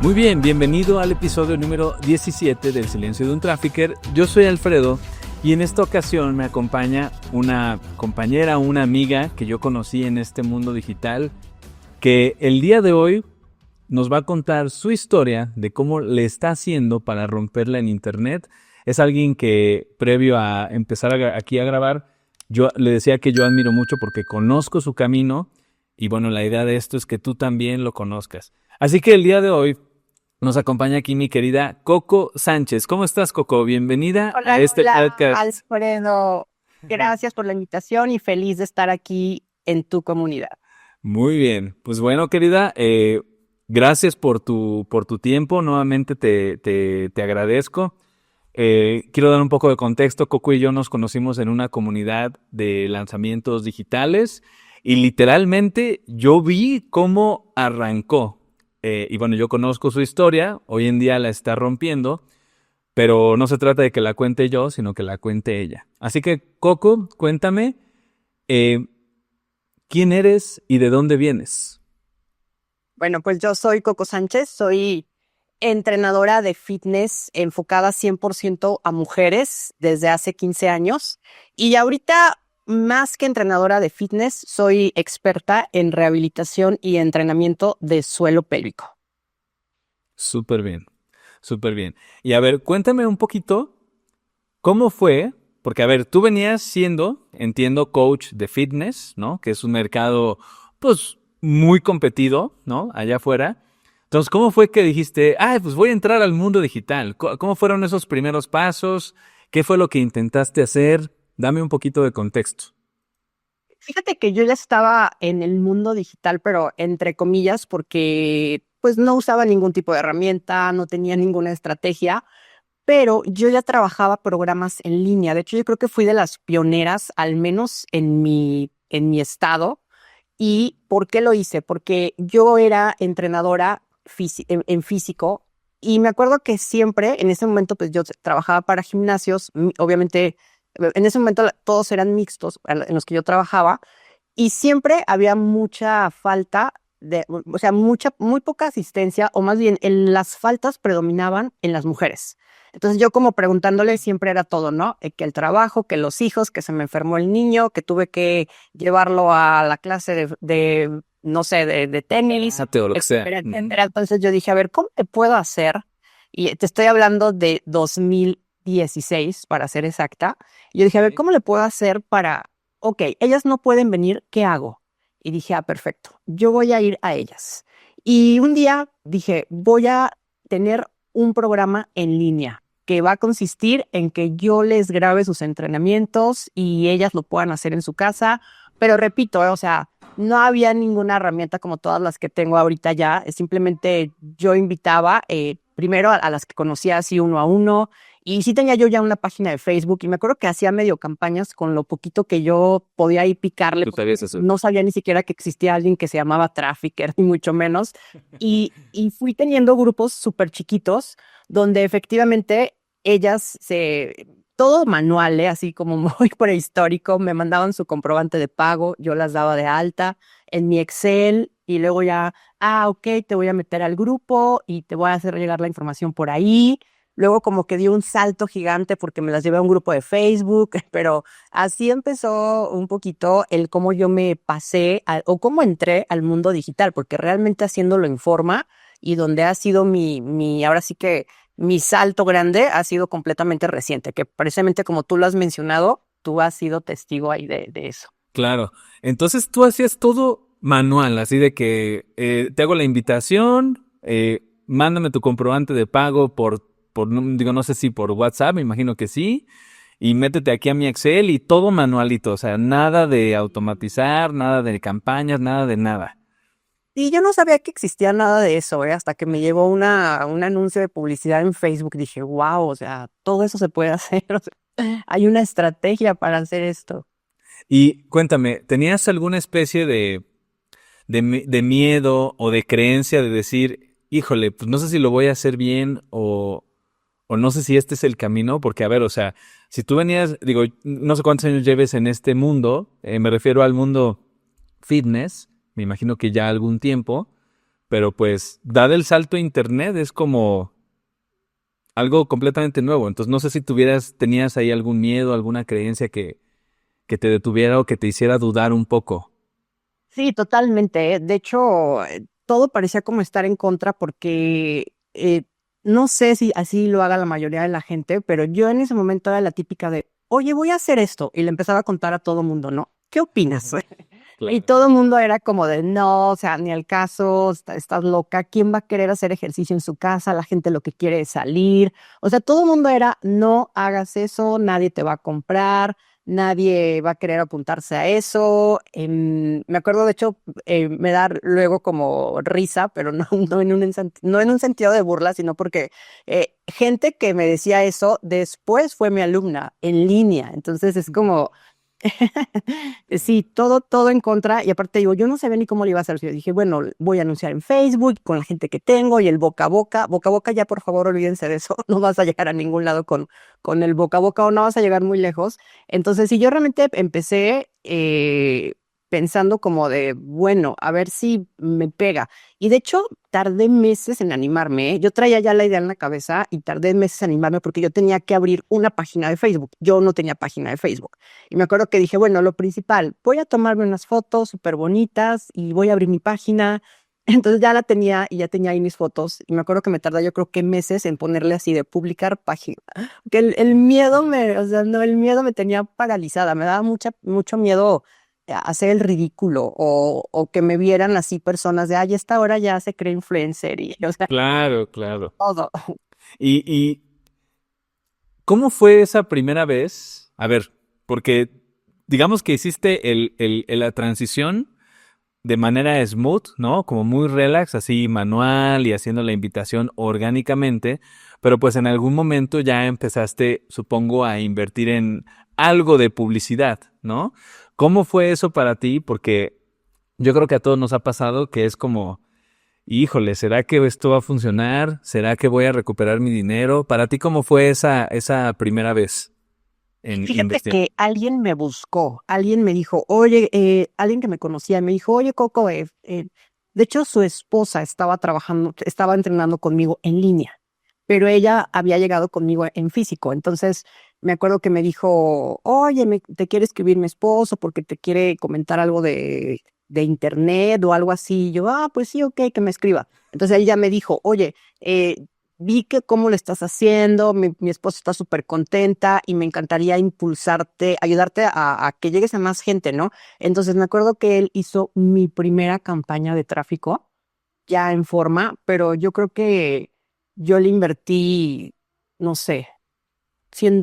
Muy bien, bienvenido al episodio número 17 del Silencio de un Trafficker. Yo soy Alfredo y en esta ocasión me acompaña una compañera, una amiga que yo conocí en este mundo digital, que el día de hoy nos va a contar su historia de cómo le está haciendo para romperla en internet. Es alguien que previo a empezar aquí a grabar, yo le decía que yo admiro mucho porque conozco su camino y bueno, la idea de esto es que tú también lo conozcas. Así que el día de hoy nos acompaña aquí mi querida Coco Sánchez. ¿Cómo estás, Coco? Bienvenida a este podcast. Alfredo. Gracias por la invitación y feliz de estar aquí en tu comunidad. Muy bien. Pues bueno, querida, gracias por tu tiempo. Nuevamente te agradezco. Quiero dar un poco de contexto. Coco y yo nos conocimos en una comunidad de lanzamientos digitales y literalmente yo vi cómo arrancó. Y bueno, yo conozco su historia, hoy en día la está rompiendo, pero no se trata de que la cuente yo, sino que la cuente ella. Así que, Coco, cuéntame, eh, ¿quién eres y de dónde vienes? Bueno, pues yo soy Coco Sánchez, soy entrenadora de fitness enfocada 100% a mujeres desde hace 15 años y ahorita más que entrenadora de fitness, soy experta en rehabilitación y entrenamiento de suelo pélvico. Súper bien, súper bien. Y a ver, cuéntame un poquito, ¿cómo fue? Porque a ver, tú venías siendo, entiendo, coach de fitness, ¿no? Que es un mercado, pues, muy competido, ¿no? Allá afuera. Entonces, ¿cómo fue que dijiste, pues voy a entrar al mundo digital? ¿Cómo fueron esos primeros pasos? ¿Qué fue lo que intentaste hacer? Dame un poquito de contexto. Fíjate que yo ya estaba en el mundo digital, pero entre comillas, porque pues no usaba ningún tipo de herramienta, no tenía ninguna estrategia, pero yo ya trabajaba programas en línea. De hecho, yo creo que fui de las pioneras, al menos en mi estado. ¿Y por qué lo hice? Porque yo era entrenadora en físico y me acuerdo que siempre, en ese momento, pues yo trabajaba para gimnasios, obviamente, en ese momento todos eran mixtos en los que yo trabajaba y siempre había mucha falta o sea, muy poca asistencia, o más bien las faltas predominaban en las mujeres. Entonces yo como preguntándole siempre era todo, ¿no? Que el trabajo, que los hijos, que se me enfermó el niño, que tuve que llevarlo a la clase no sé, de tenis, O lo que sea. etcétera, etcétera. Entonces yo dije, a ver, ¿cómo te puedo hacer? Y te estoy hablando de 2016, para ser exacta. Y yo dije, a ver, ¿cómo le puedo hacer ok, ellas no pueden venir, ¿qué hago? Y dije, perfecto, yo voy a ir a ellas. Y un día dije, voy a tener un programa en línea que va a consistir en que yo les grabe sus entrenamientos y ellas lo puedan hacer en su casa. Pero repito, o sea, no había ninguna herramienta como todas las que tengo ahorita ya. Simplemente yo invitaba primero a las que conocía así uno a uno. Y sí tenía yo ya una página de Facebook y me acuerdo que hacía medio campañas con lo poquito que yo podía ahí picarle. ¿Tú sabías eso? No sabía ni siquiera que existía alguien que se llamaba Trafficker, ni mucho menos. Y fui teniendo grupos súper chiquitos donde efectivamente ellas todo manual, así como muy prehistórico, me mandaban su comprobante de pago, yo las daba de alta en mi Excel y luego ya, ok, te voy a meter al grupo y te voy a hacer llegar la información por ahí. Luego como que dio un salto gigante porque me las llevé a un grupo de Facebook, pero así empezó un poquito el cómo yo me pasé o cómo entré al mundo digital, porque realmente haciéndolo en forma y donde ha sido ahora sí que mi salto grande ha sido completamente reciente, que precisamente como tú lo has mencionado, tú has sido testigo ahí de eso. Claro. Entonces tú hacías todo manual, así de que te hago la invitación, mándame tu comprobante de pago no sé si por WhatsApp, me imagino que sí, y métete aquí a mi Excel y todo manualito, o sea, nada de automatizar, nada de campañas, nada de nada. Y yo no sabía que existía nada de eso, hasta que me llegó un anuncio de publicidad en Facebook. Dije, wow, o sea, todo eso se puede hacer. O sea, hay una estrategia para hacer esto. Y cuéntame, ¿tenías alguna especie de miedo o de creencia de decir, híjole, pues no sé si lo voy a hacer bien o no sé si este es el camino? Porque, a ver, o sea, si tú venías, digo, no sé cuántos años lleves en este mundo, me refiero al mundo fitness, me imagino que ya algún tiempo, pero pues dar el salto a internet es como algo completamente nuevo. Entonces no sé si tenías ahí algún miedo, alguna creencia que te detuviera o que te hiciera dudar un poco. Sí, totalmente. De hecho, todo parecía como estar en contra porque no sé si así lo haga la mayoría de la gente, pero yo en ese momento era la típica de, oye, voy a hacer esto. Y le empezaba a contar a todo mundo, ¿no? ¿Qué opinas? Y Claro. todo el mundo era como de, no, o sea, ni al caso, estás loca, ¿quién va a querer hacer ejercicio en su casa? La gente lo que quiere es salir. O sea, todo el mundo era, no hagas eso, nadie te va a comprar, nadie va a querer apuntarse a eso. Me acuerdo, de hecho, me da luego como risa, pero no, no en un sentido de burla, sino porque gente que me decía eso después fue mi alumna en línea. Entonces es como... Sí, todo en contra. Y aparte digo, yo no sabía ni cómo lo iba a hacer. Yo dije, bueno, voy a anunciar en Facebook con la gente que tengo y el boca a boca. Boca a boca, ya por favor, olvídense de eso. No vas a llegar a ningún lado con el boca a boca o no vas a llegar muy lejos. Entonces, sí, yo realmente empecé pensando como de, bueno, a ver si me pega. Y de hecho, tardé meses en animarme, ¿eh? Yo traía ya la idea en la cabeza y tardé meses en animarme porque yo tenía que abrir una página de Facebook. Yo no tenía página de Facebook. Y me acuerdo que dije, bueno, lo principal, voy a tomarme unas fotos súper bonitas y voy a abrir mi página. Entonces ya la tenía y ya tenía ahí mis fotos. Y me acuerdo que me tardé yo creo que meses en ponerle así de publicar página. Que el miedo o sea, no, el miedo me tenía paralizada. Me daba mucho miedo hacer el ridículo o que me vieran así personas de, ay, esta hora ya se cree influencer y, o sea, Claro, claro. todo. ¿Y cómo fue esa primera vez? A ver, porque digamos que hiciste la transición de manera smooth, ¿no? Como muy relax, así manual y haciendo la invitación orgánicamente, pero pues en algún momento ya empezaste, supongo, a invertir en algo de publicidad, ¿no? ¿Cómo fue eso para ti? Porque yo creo que a todos nos ha pasado que es como, híjole, ¿será que esto va a funcionar? ¿Será que voy a recuperar mi dinero? Para ti, ¿cómo fue esa primera vez en Fíjate investigar? que alguien me buscó, alguien me dijo, oye, alguien que me conocía, me dijo, oye, Coco, de hecho su esposa estaba trabajando, estaba entrenando conmigo en línea, pero ella había llegado conmigo en físico. Entonces me acuerdo que me dijo, oye, te quiere escribir mi esposo porque te quiere comentar algo de internet o algo así. Y yo, pues sí, ok, que me escriba. Entonces ella me dijo, oye, vi que cómo lo estás haciendo, mi esposa está súper contenta y me encantaría impulsarte, ayudarte a que llegues a más gente, ¿no? Entonces me acuerdo que él hizo mi primera campaña de tráfico ya en forma, pero yo creo que yo le invertí, no sé, $100,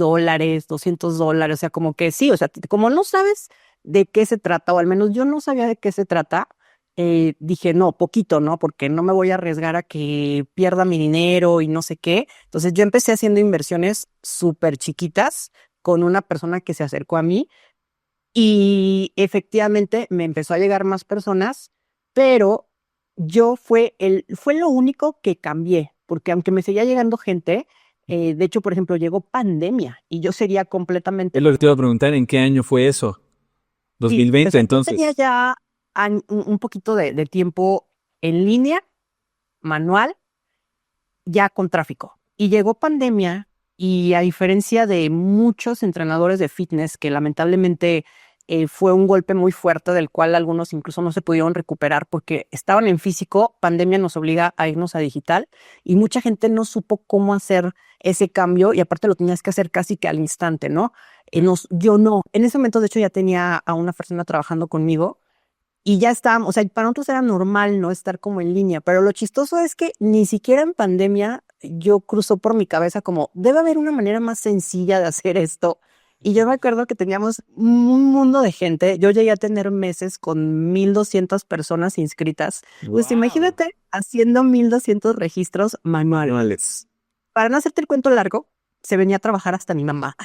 $200, o sea, como que sí, o sea, como no sabes de qué se trata, o al menos yo no sabía de qué se trata, dije, no, poquito, ¿no? Porque no me voy a arriesgar a que pierda mi dinero y no sé qué. Entonces yo empecé haciendo inversiones súper chiquitas con una persona que se acercó a mí y efectivamente me empezó a llegar más personas, pero fue lo único que cambié, porque aunque me seguía llegando gente, de hecho, por ejemplo, llegó pandemia y yo sería completamente, Es lo que te iba a preguntar, ¿en qué año fue eso? sí, o 2020, sea, yo tenía entonces. ya un poquito de tiempo en línea, manual, ya con tráfico. Y llegó pandemia y a diferencia de muchos entrenadores de fitness que lamentablemente fue un golpe muy fuerte del cual algunos incluso no se pudieron recuperar porque estaban en físico, pandemia nos obliga a irnos a digital y mucha gente no supo cómo hacer ese cambio y aparte lo tenías que hacer casi que al instante, ¿no? Yo no, en ese momento de hecho ya tenía a una persona trabajando conmigo y ya estábamos, o sea, para nosotros era normal no estar como en línea, pero lo chistoso es que ni siquiera en pandemia yo cruzó por mi cabeza como, debe haber una manera más sencilla de hacer esto. Y yo me acuerdo que teníamos un mundo de gente, yo llegué a tener meses con 1,200 personas inscritas. Pues Wow. imagínate haciendo 1,200 registros manuales. Manuales. Para no hacerte el cuento largo, se venía a trabajar hasta mi mamá.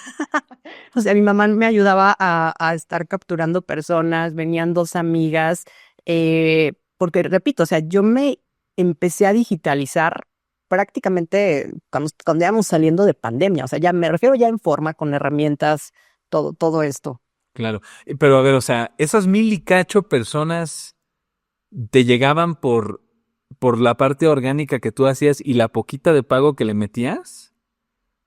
O sea, mi mamá me ayudaba a estar capturando personas, venían dos amigas, porque repito, o sea, yo me empecé a digitalizar prácticamente cuando íbamos saliendo de pandemia, o sea, ya me refiero ya en forma, con herramientas, todo esto. Claro. Pero a ver, o sea, esas mil y cacho personas te llegaban por por la parte orgánica que tú hacías y la poquita de pago que le metías.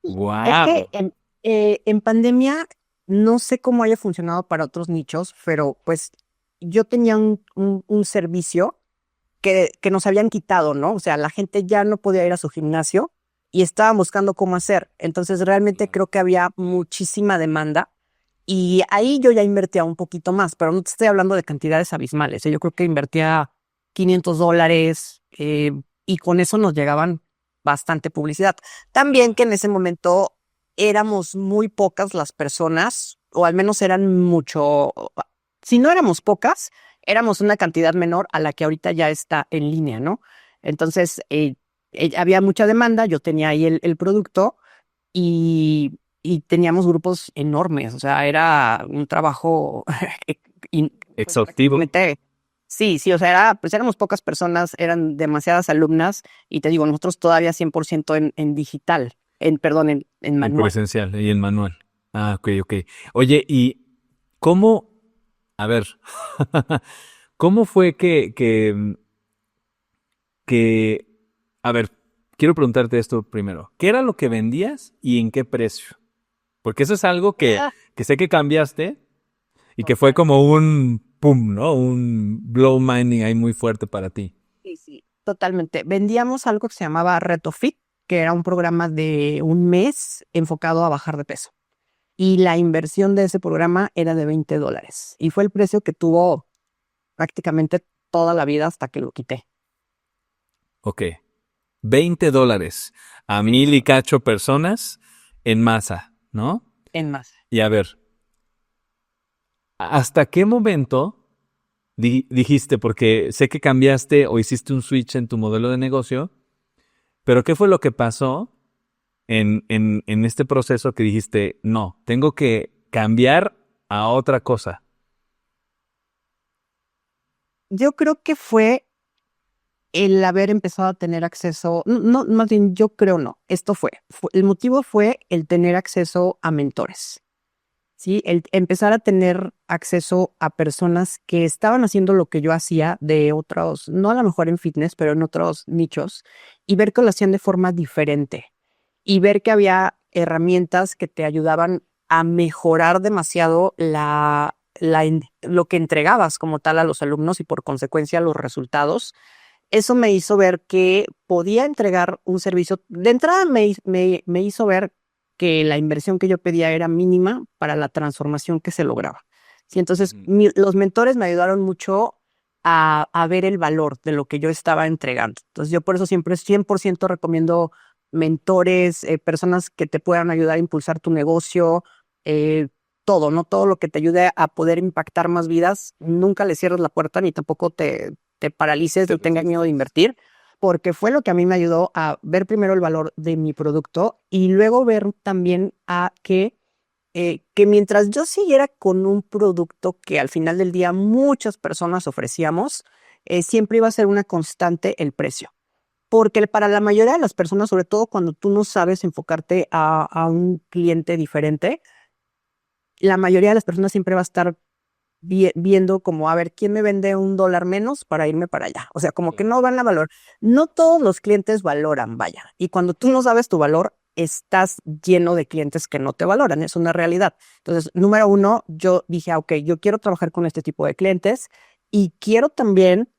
Es ¡Wow! que en pandemia no sé cómo haya funcionado para otros nichos, pero pues yo tenía un servicio que nos habían quitado, ¿no? O sea, la gente ya no podía ir a su gimnasio y estaban buscando cómo hacer. Entonces realmente creo que había muchísima demanda y ahí yo ya invertía un poquito más, pero no te estoy hablando de cantidades abismales, ¿eh? Yo creo que invertía $500 y con eso nos llegaban bastante publicidad. También que en ese momento éramos muy pocas las personas, o al menos eran mucho, si no éramos pocas, éramos una cantidad menor a la que ahorita ya está en línea, ¿no? Entonces, había mucha demanda, yo tenía ahí el producto y teníamos grupos enormes, o sea, era un trabajo pues, Exhaustivo. prácticamente. Sí, sí, o sea, pues éramos pocas personas, eran demasiadas alumnas y te digo, nosotros todavía 100% en digital, perdón, en En manual. presencial y en manual. Ah, ok, ok. Oye, ¿y cómo? A ver, ¿cómo fue que, a ver, quiero preguntarte esto primero. ¿Qué era lo que vendías y en qué precio? Porque eso es algo Ah, que sé que cambiaste y que fue total. como un pum, ¿no? Un blow minding ahí muy fuerte para ti. Sí, sí, totalmente. Vendíamos algo que se llamaba Reto Fit, que era un programa de un mes enfocado a bajar de peso. Y la inversión de ese programa era de $20. Y fue el precio que tuvo prácticamente toda la vida hasta que lo quité. Ok. $20 a 1,000 y cacho personas en masa, ¿no? En más. Y a ver, ¿hasta qué momento dijiste, porque sé que cambiaste o hiciste un switch en tu modelo de negocio, pero qué fue lo que pasó en este proceso que dijiste, no, tengo que cambiar a otra cosa? Yo creo que fue el haber empezado a tener acceso, no, más bien yo creo no, esto el motivo fue el tener acceso a mentores, ¿sí? El empezar a tener acceso a personas que estaban haciendo lo que yo hacía de otros, no a lo mejor en fitness, pero en otros nichos, y ver que lo hacían de forma diferente, y ver que había herramientas que te ayudaban a mejorar demasiado lo que entregabas como tal a los alumnos y por consecuencia los resultados. Eso me hizo ver que podía entregar un servicio. De entrada me hizo ver que la inversión que yo pedía era mínima para la transformación que se lograba. Sí, entonces Ujú. los mentores me ayudaron mucho a ver el valor de lo que yo estaba entregando. Entonces yo por eso siempre 100% recomiendo mentores, personas que te puedan ayudar a impulsar tu negocio, eh, todo, ¿no? Todo lo que te ayude a poder impactar más vidas. Nunca le cierres la puerta ni tampoco te paralices Te ni tengas miedo de resistes. invertir, porque fue lo que a mí me ayudó a ver primero el valor de mi producto y luego ver también que mientras yo siguiera con un producto que al final del día muchas personas ofrecíamos, siempre iba a ser una constante el precio. Porque para la mayoría de las personas, sobre todo cuando tú no sabes enfocarte a un cliente diferente, la mayoría de las personas siempre va a estar viendo como, a ver, ¿quién me vende $1 menos para irme para allá? O sea, como que no van a valor. No todos los clientes valoran, vaya. Y cuando tú no sabes tu valor, estás lleno de clientes que no te valoran. Es una realidad. Entonces, número uno, yo dije, ok, yo quiero trabajar con este tipo de clientes y quiero también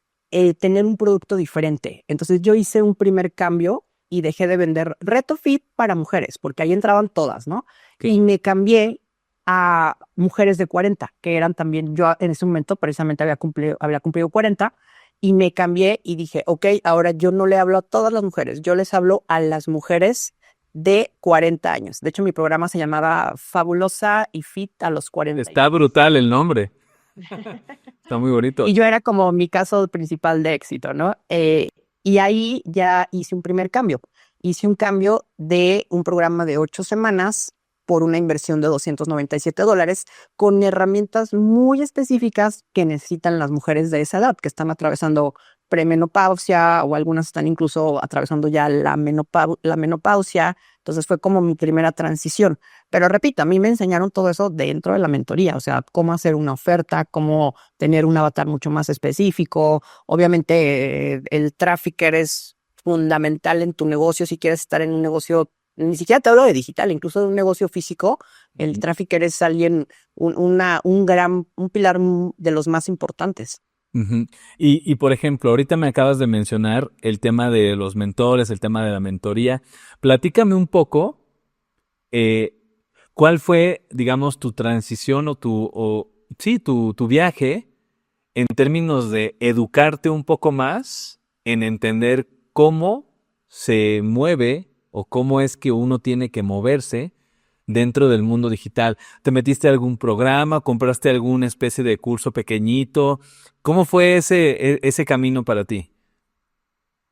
tener un producto diferente. Entonces, yo hice un primer cambio y dejé de vender Reto Fit para mujeres, porque ahí entraban todas, ¿no? Y me cambié a mujeres de 40, que eran también, yo en ese momento precisamente había cumplido 40 y me cambié y dije, ok, ahora yo no le hablo a todas las mujeres, yo les hablo a las mujeres de 40 años. De hecho, mi programa se llamaba Fabulosa y Fit a los 40. Está brutal el nombre. Está muy bonito. Y yo era como mi caso principal de éxito, ¿no? Y ahí ya hice un primer cambio. Hice un cambio de un programa de 8 semanas por una inversión de $297 con herramientas muy específicas que necesitan las mujeres de esa edad, que están atravesando premenopausia o algunas están incluso atravesando ya la menopausia. Entonces fue como mi primera transición. Pero repito, a mí me enseñaron todo eso dentro de la mentoría, o sea, cómo hacer una oferta, cómo tener un avatar mucho más específico. Obviamente, el trafficker es fundamental en tu negocio si quieres estar en un negocio, ni siquiera te hablo de digital, incluso de un negocio físico. El trafficker es alguien, un pilar de los más importantes. Ujú. Y por ejemplo, ahorita me acabas de mencionar el tema de los mentores, el tema de la mentoría. Platícame un poco, eh, ¿cuál fue, digamos, tu transición tu viaje en términos de educarte un poco más, en entender cómo se mueve o cómo es que uno tiene que moverse dentro del mundo digital? ¿Te metiste a algún programa? ¿Compraste alguna especie de curso pequeñito? ¿Cómo fue ese camino para ti?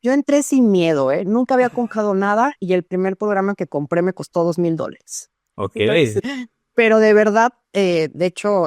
Yo entré sin miedo, ¿eh? Nunca había comprado nada y el primer programa que compré me costó $2,000. Ok. Entonces, pero de verdad, de hecho,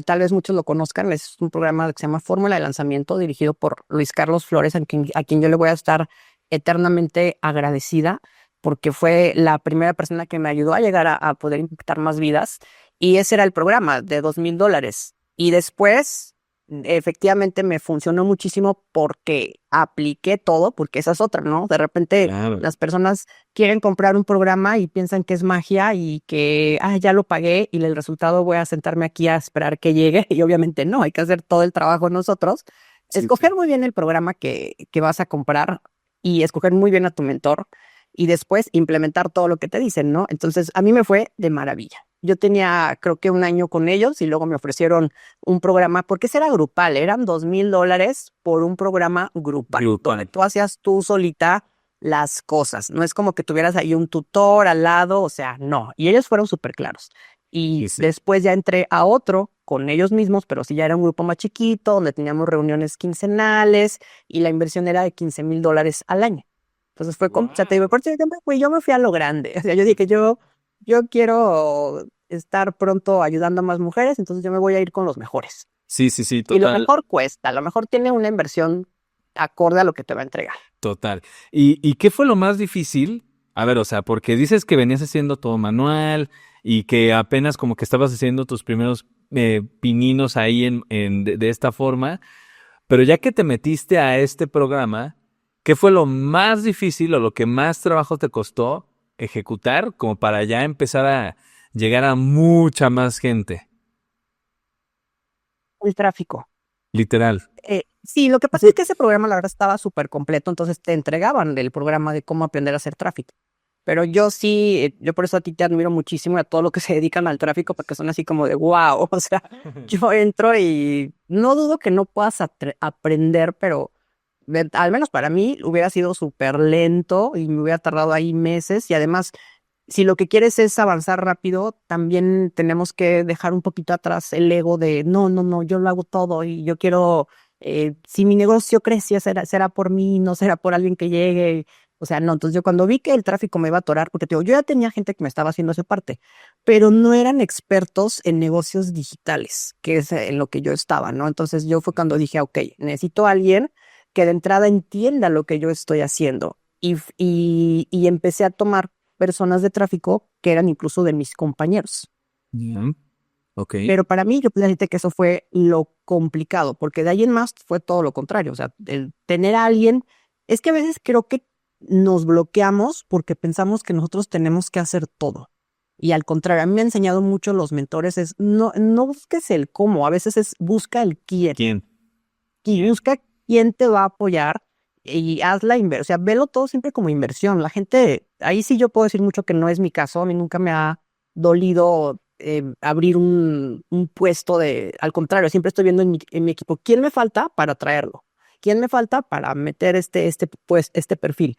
tal vez muchos lo conozcan, es un programa que se llama Fórmula de Lanzamiento, dirigido por Luis Carlos Flores, a quien yo le voy a estar eternamente agradecida, porque fue la primera persona que me ayudó a llegar a poder impactar más vidas, y ese era el programa de $2,000. Y después, efectivamente, me funcionó muchísimo porque apliqué todo, porque esa es otra, ¿no? De repente, Claro. las personas quieren comprar un programa y piensan que es magia y que, ya lo pagué y el resultado voy a sentarme aquí a esperar que llegue. Y obviamente no, hay que hacer todo el trabajo nosotros. Sí, Escoger sí. muy bien el programa que vas a comprar y escoger muy bien a tu mentor y después implementar todo lo que te dicen, ¿no? Entonces, a mí me fue de maravilla. Yo tenía, creo que un año con ellos y luego me ofrecieron un programa, porque ese era grupal, eran $2,000 por un programa grupal, donde Grupal. tú hacías tú solita las cosas. No es como que tuvieras ahí un tutor al lado, o sea, no. Y ellos fueron súper claros. Sí, Y sí. después ya entré a otro con ellos mismos, pero sí ya era un grupo más chiquito, donde teníamos reuniones quincenales y la inversión era de $15,000 al año. Entonces fue como, o sea, te digo, Wow. aparte yo me fui a lo grande. O sea, yo dije, yo quiero estar pronto ayudando a más mujeres, entonces yo me voy a ir con los mejores. Sí, sí, sí, Y lo total, mejor cuesta, lo mejor tiene una inversión acorde a lo que te va a entregar. total. ¿Y qué fue lo más difícil? A ver, o sea, porque dices que venías haciendo todo manual y que apenas como que estabas haciendo tus primeros pininos ahí de esta forma, pero ya que te metiste a este programa, ¿qué fue lo más difícil o lo que más trabajo te costó ejecutar como para ya empezar a llegar a mucha más gente? El tráfico. Literal. Sí, lo que pasa es que ese programa la verdad estaba súper completo, entonces te entregaban el programa de cómo aprender a hacer tráfico. Pero yo sí, yo por eso a ti te admiro muchísimo y a todo lo que se dedican al tráfico, porque son así como de wow. O sea, yo entro y no dudo que no puedas aprender, pero al menos para mí hubiera sido súper lento y me hubiera tardado ahí meses. Y además, si lo que quieres es avanzar rápido, también tenemos que dejar un poquito atrás el ego de no, no, no, yo lo hago todo y yo quiero, si mi negocio crece, será por mí, no será por alguien que llegue. O sea, no, entonces yo cuando vi que el tráfico me iba a atorar, porque te digo, yo ya tenía gente que me estaba haciendo esa parte, pero no eran expertos en negocios digitales, que es en lo que yo estaba, ¿no? Entonces yo fue cuando dije, ok, necesito a alguien que de entrada entienda lo que yo estoy haciendo. Y empecé a tomar personas de tráfico que eran incluso de mis compañeros. Ya. Ok. Pero para mí, yo planteé que eso fue lo complicado, porque de ahí en más fue todo lo contrario. O sea, el tener a alguien, es que a veces creo que nos bloqueamos porque pensamos que nosotros tenemos que hacer todo. Y al contrario, a mí me han enseñado mucho los mentores, es no busques el cómo, a veces es busca el quién. ¿Quién? Y busca quién te va a apoyar y haz la inversión. O sea, velo todo siempre como inversión. La gente, ahí sí yo puedo decir mucho que no es mi caso. A mí nunca me ha dolido abrir un puesto al contrario, siempre estoy viendo en mi equipo quién me falta para traerlo, quién me falta para meter pues, este perfil.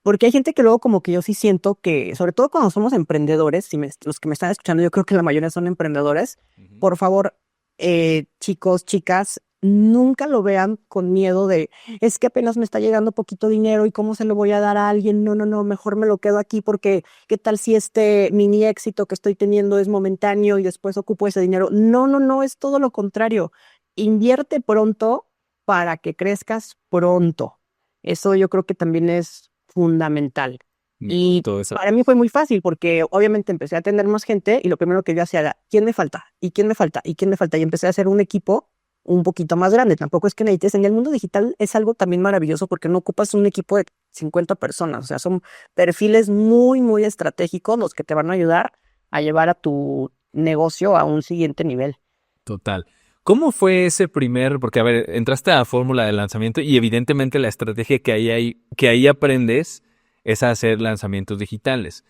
Porque hay gente que luego como que yo sí siento que, sobre todo cuando somos emprendedores, los que me están escuchando, yo creo que la mayoría son emprendedores, Ujú. por favor, chicos, chicas, nunca lo vean con miedo de, es que apenas me está llegando poquito dinero y cómo se lo voy a dar a alguien. No, no, no, mejor me lo quedo aquí porque qué tal si este mini éxito que estoy teniendo es momentáneo y después ocupo ese dinero. No, no, no, es todo lo contrario. Invierte pronto para que crezcas pronto. Eso yo creo que también es fundamental. Y Todo eso. para mí fue muy fácil porque obviamente empecé a tener más gente y lo primero que yo hacía era, ¿quién me falta? ¿Y quién me falta? ¿Y quién me falta? Y empecé a hacer un equipo un poquito más grande. Tampoco es que necesites. En el mundo digital es algo también maravilloso porque no ocupas un equipo de 50 personas. O sea, son perfiles muy, muy estratégicos los que te van a ayudar a llevar a tu negocio a un siguiente nivel. Total. ¿Cómo fue ese primer? Porque, a ver, entraste a fórmula de lanzamiento y evidentemente la estrategia que ahí aprendes es hacer lanzamientos digitales.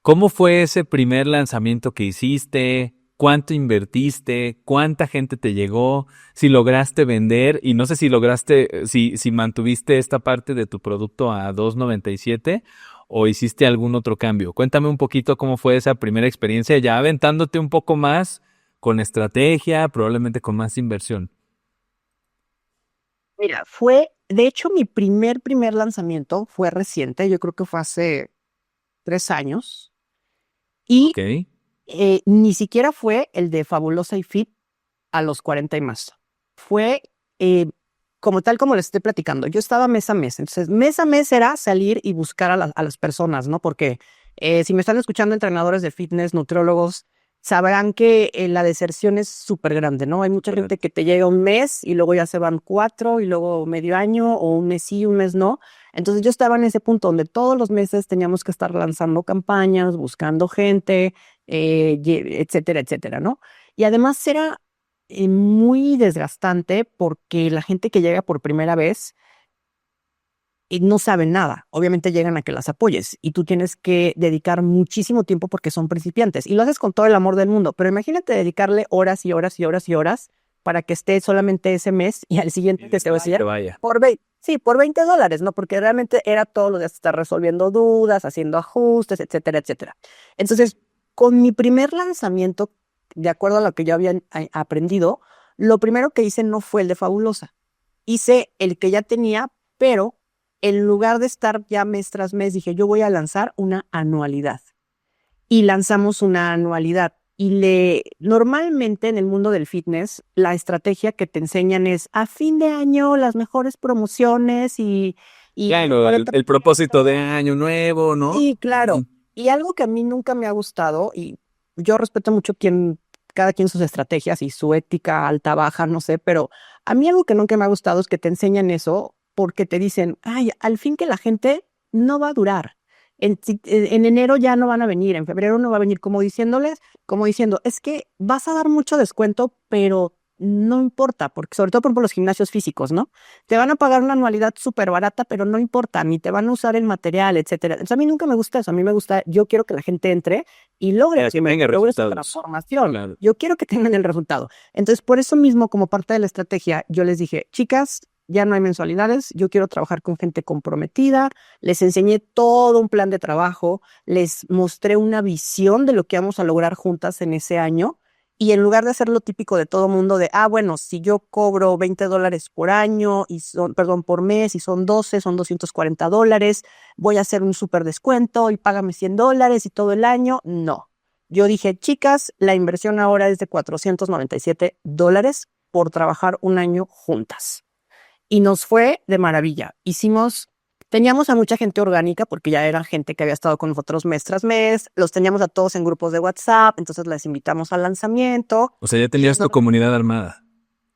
¿Cómo fue ese primer lanzamiento que hiciste? ¿Cuánto invertiste? ¿Cuánta gente te llegó? Si lograste vender, y no sé si lograste, si mantuviste esta parte de tu producto a $2.97 o hiciste algún otro cambio. Cuéntame un poquito cómo fue esa primera experiencia, ya aventándote un poco más con estrategia, probablemente con más inversión. Mira, de hecho, mi primer lanzamiento fue reciente. Yo creo que fue hace 3 años. Y ¿Ok? ni siquiera fue el de Fabulosa y Fit a los 40 y más. Fue eh, como tal como les estoy platicando. Yo estaba mes a mes. Entonces, mes a mes era salir y buscar a las personas, ¿no? Porque si me están escuchando entrenadores de fitness, nutriólogos, sabrán que la deserción es súper grande, ¿no? Hay mucha gente que te llega un mes y luego ya se van 4 y luego medio año o un mes sí, un mes no. Entonces yo estaba en ese punto donde todos los meses teníamos que estar lanzando campañas, buscando gente, etcétera, etcétera, ¿no? Y además era muy desgastante porque la gente que llega por primera vez no sabe nada. Obviamente llegan a que las apoyes y tú tienes que dedicar muchísimo tiempo porque son principiantes y lo haces con todo el amor del mundo. Pero imagínate dedicarle horas y horas y horas y horas para que esté solamente ese mes y al siguiente que te va a decir vaya. sí, por $20, ¿no? Porque realmente era todos los días estar resolviendo dudas, haciendo ajustes, etcétera, etcétera. Entonces, con mi primer lanzamiento, de acuerdo a lo que yo había aprendido, lo primero que hice no fue el de Fabulosa. Hice el que ya tenía, pero en lugar de estar ya mes tras mes, dije, yo voy a lanzar una anualidad. Y lanzamos una anualidad. Normalmente en el mundo del fitness, la estrategia que te enseñan es a fin de año las mejores promociones y el Claro, el 40%. propósito de año nuevo, ¿no? Sí, claro. Y algo que a mí nunca me ha gustado, y yo respeto mucho cada quien sus estrategias y su ética alta, baja, no sé, pero a mí algo que nunca me ha gustado es que te enseñan eso porque te dicen, ay, al fin que la gente no va a durar. En enero ya no van a venir, en febrero no va a venir, como diciendo, es que vas a dar mucho descuento, pero no importa, porque sobre todo por ejemplo los gimnasios físicos, ¿no? Te van a pagar una anualidad súper barata, pero no importa, ni te van a usar el material, etcétera. Entonces a mí nunca me gusta eso, a mí me gusta, yo quiero que la gente entre y logre Que venga su resultados. transformación. Claro. Yo quiero que tengan el resultado. Entonces, por eso mismo, como parte de la estrategia, yo les dije, chicas, ya no hay mensualidades, yo quiero trabajar con gente comprometida, les enseñé todo un plan de trabajo, les mostré una visión de lo que vamos a lograr juntas en ese año. Y en lugar de hacer lo típico de todo mundo de, bueno, si yo cobro $20 por año, por mes, y son 12, son $240, voy a hacer un súper descuento y págame $100 y todo el año. No. Yo dije, chicas, la inversión ahora es de $497 por trabajar un año juntas. Y nos fue de maravilla. Teníamos a mucha gente orgánica porque ya era gente que había estado con nosotros mes tras mes, los teníamos a todos en grupos de WhatsApp, entonces les invitamos al lanzamiento. O sea, ya tenías tu comunidad armada.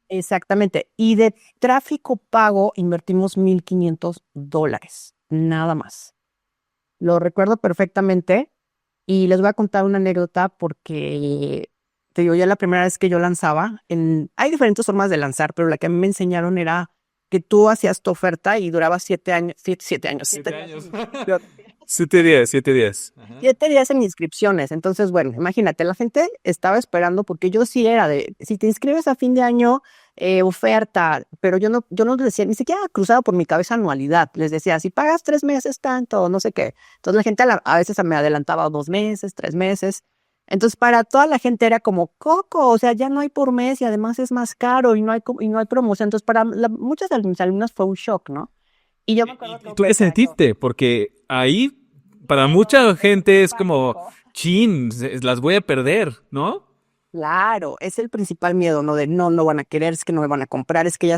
Exactamente. Y de tráfico pago invertimos $1,500, nada más. Lo recuerdo perfectamente y les voy a contar una anécdota porque, te digo, ya la primera vez que yo lanzaba, hay diferentes formas de lanzar, pero la que a mí me enseñaron era que tú hacías tu oferta y duraba 7 años. 7 días, 7 días. Ajá. 7 días en inscripciones. Entonces, bueno, imagínate, la gente estaba esperando porque yo sí era si te inscribes a fin de año, oferta, pero yo no les decía, ni siquiera cruzado por mi cabeza anualidad. Les decía, si pagas 3 meses tanto, no sé qué. Entonces la gente a veces me adelantaba 2 meses, 3 meses. Entonces para toda la gente era como coco, o sea, ya no hay por mes y además es más caro y no hay promoción. Entonces para muchas de mis alumnas fue un shock, ¿no? Y yo me acuerdo que ¿Tú qué sentiste? Porque ahí, para mucha gente es como, chin, las voy a perder, ¿no? Claro, es el principal miedo, ¿no? De no van a querer, es que no me van a comprar, es que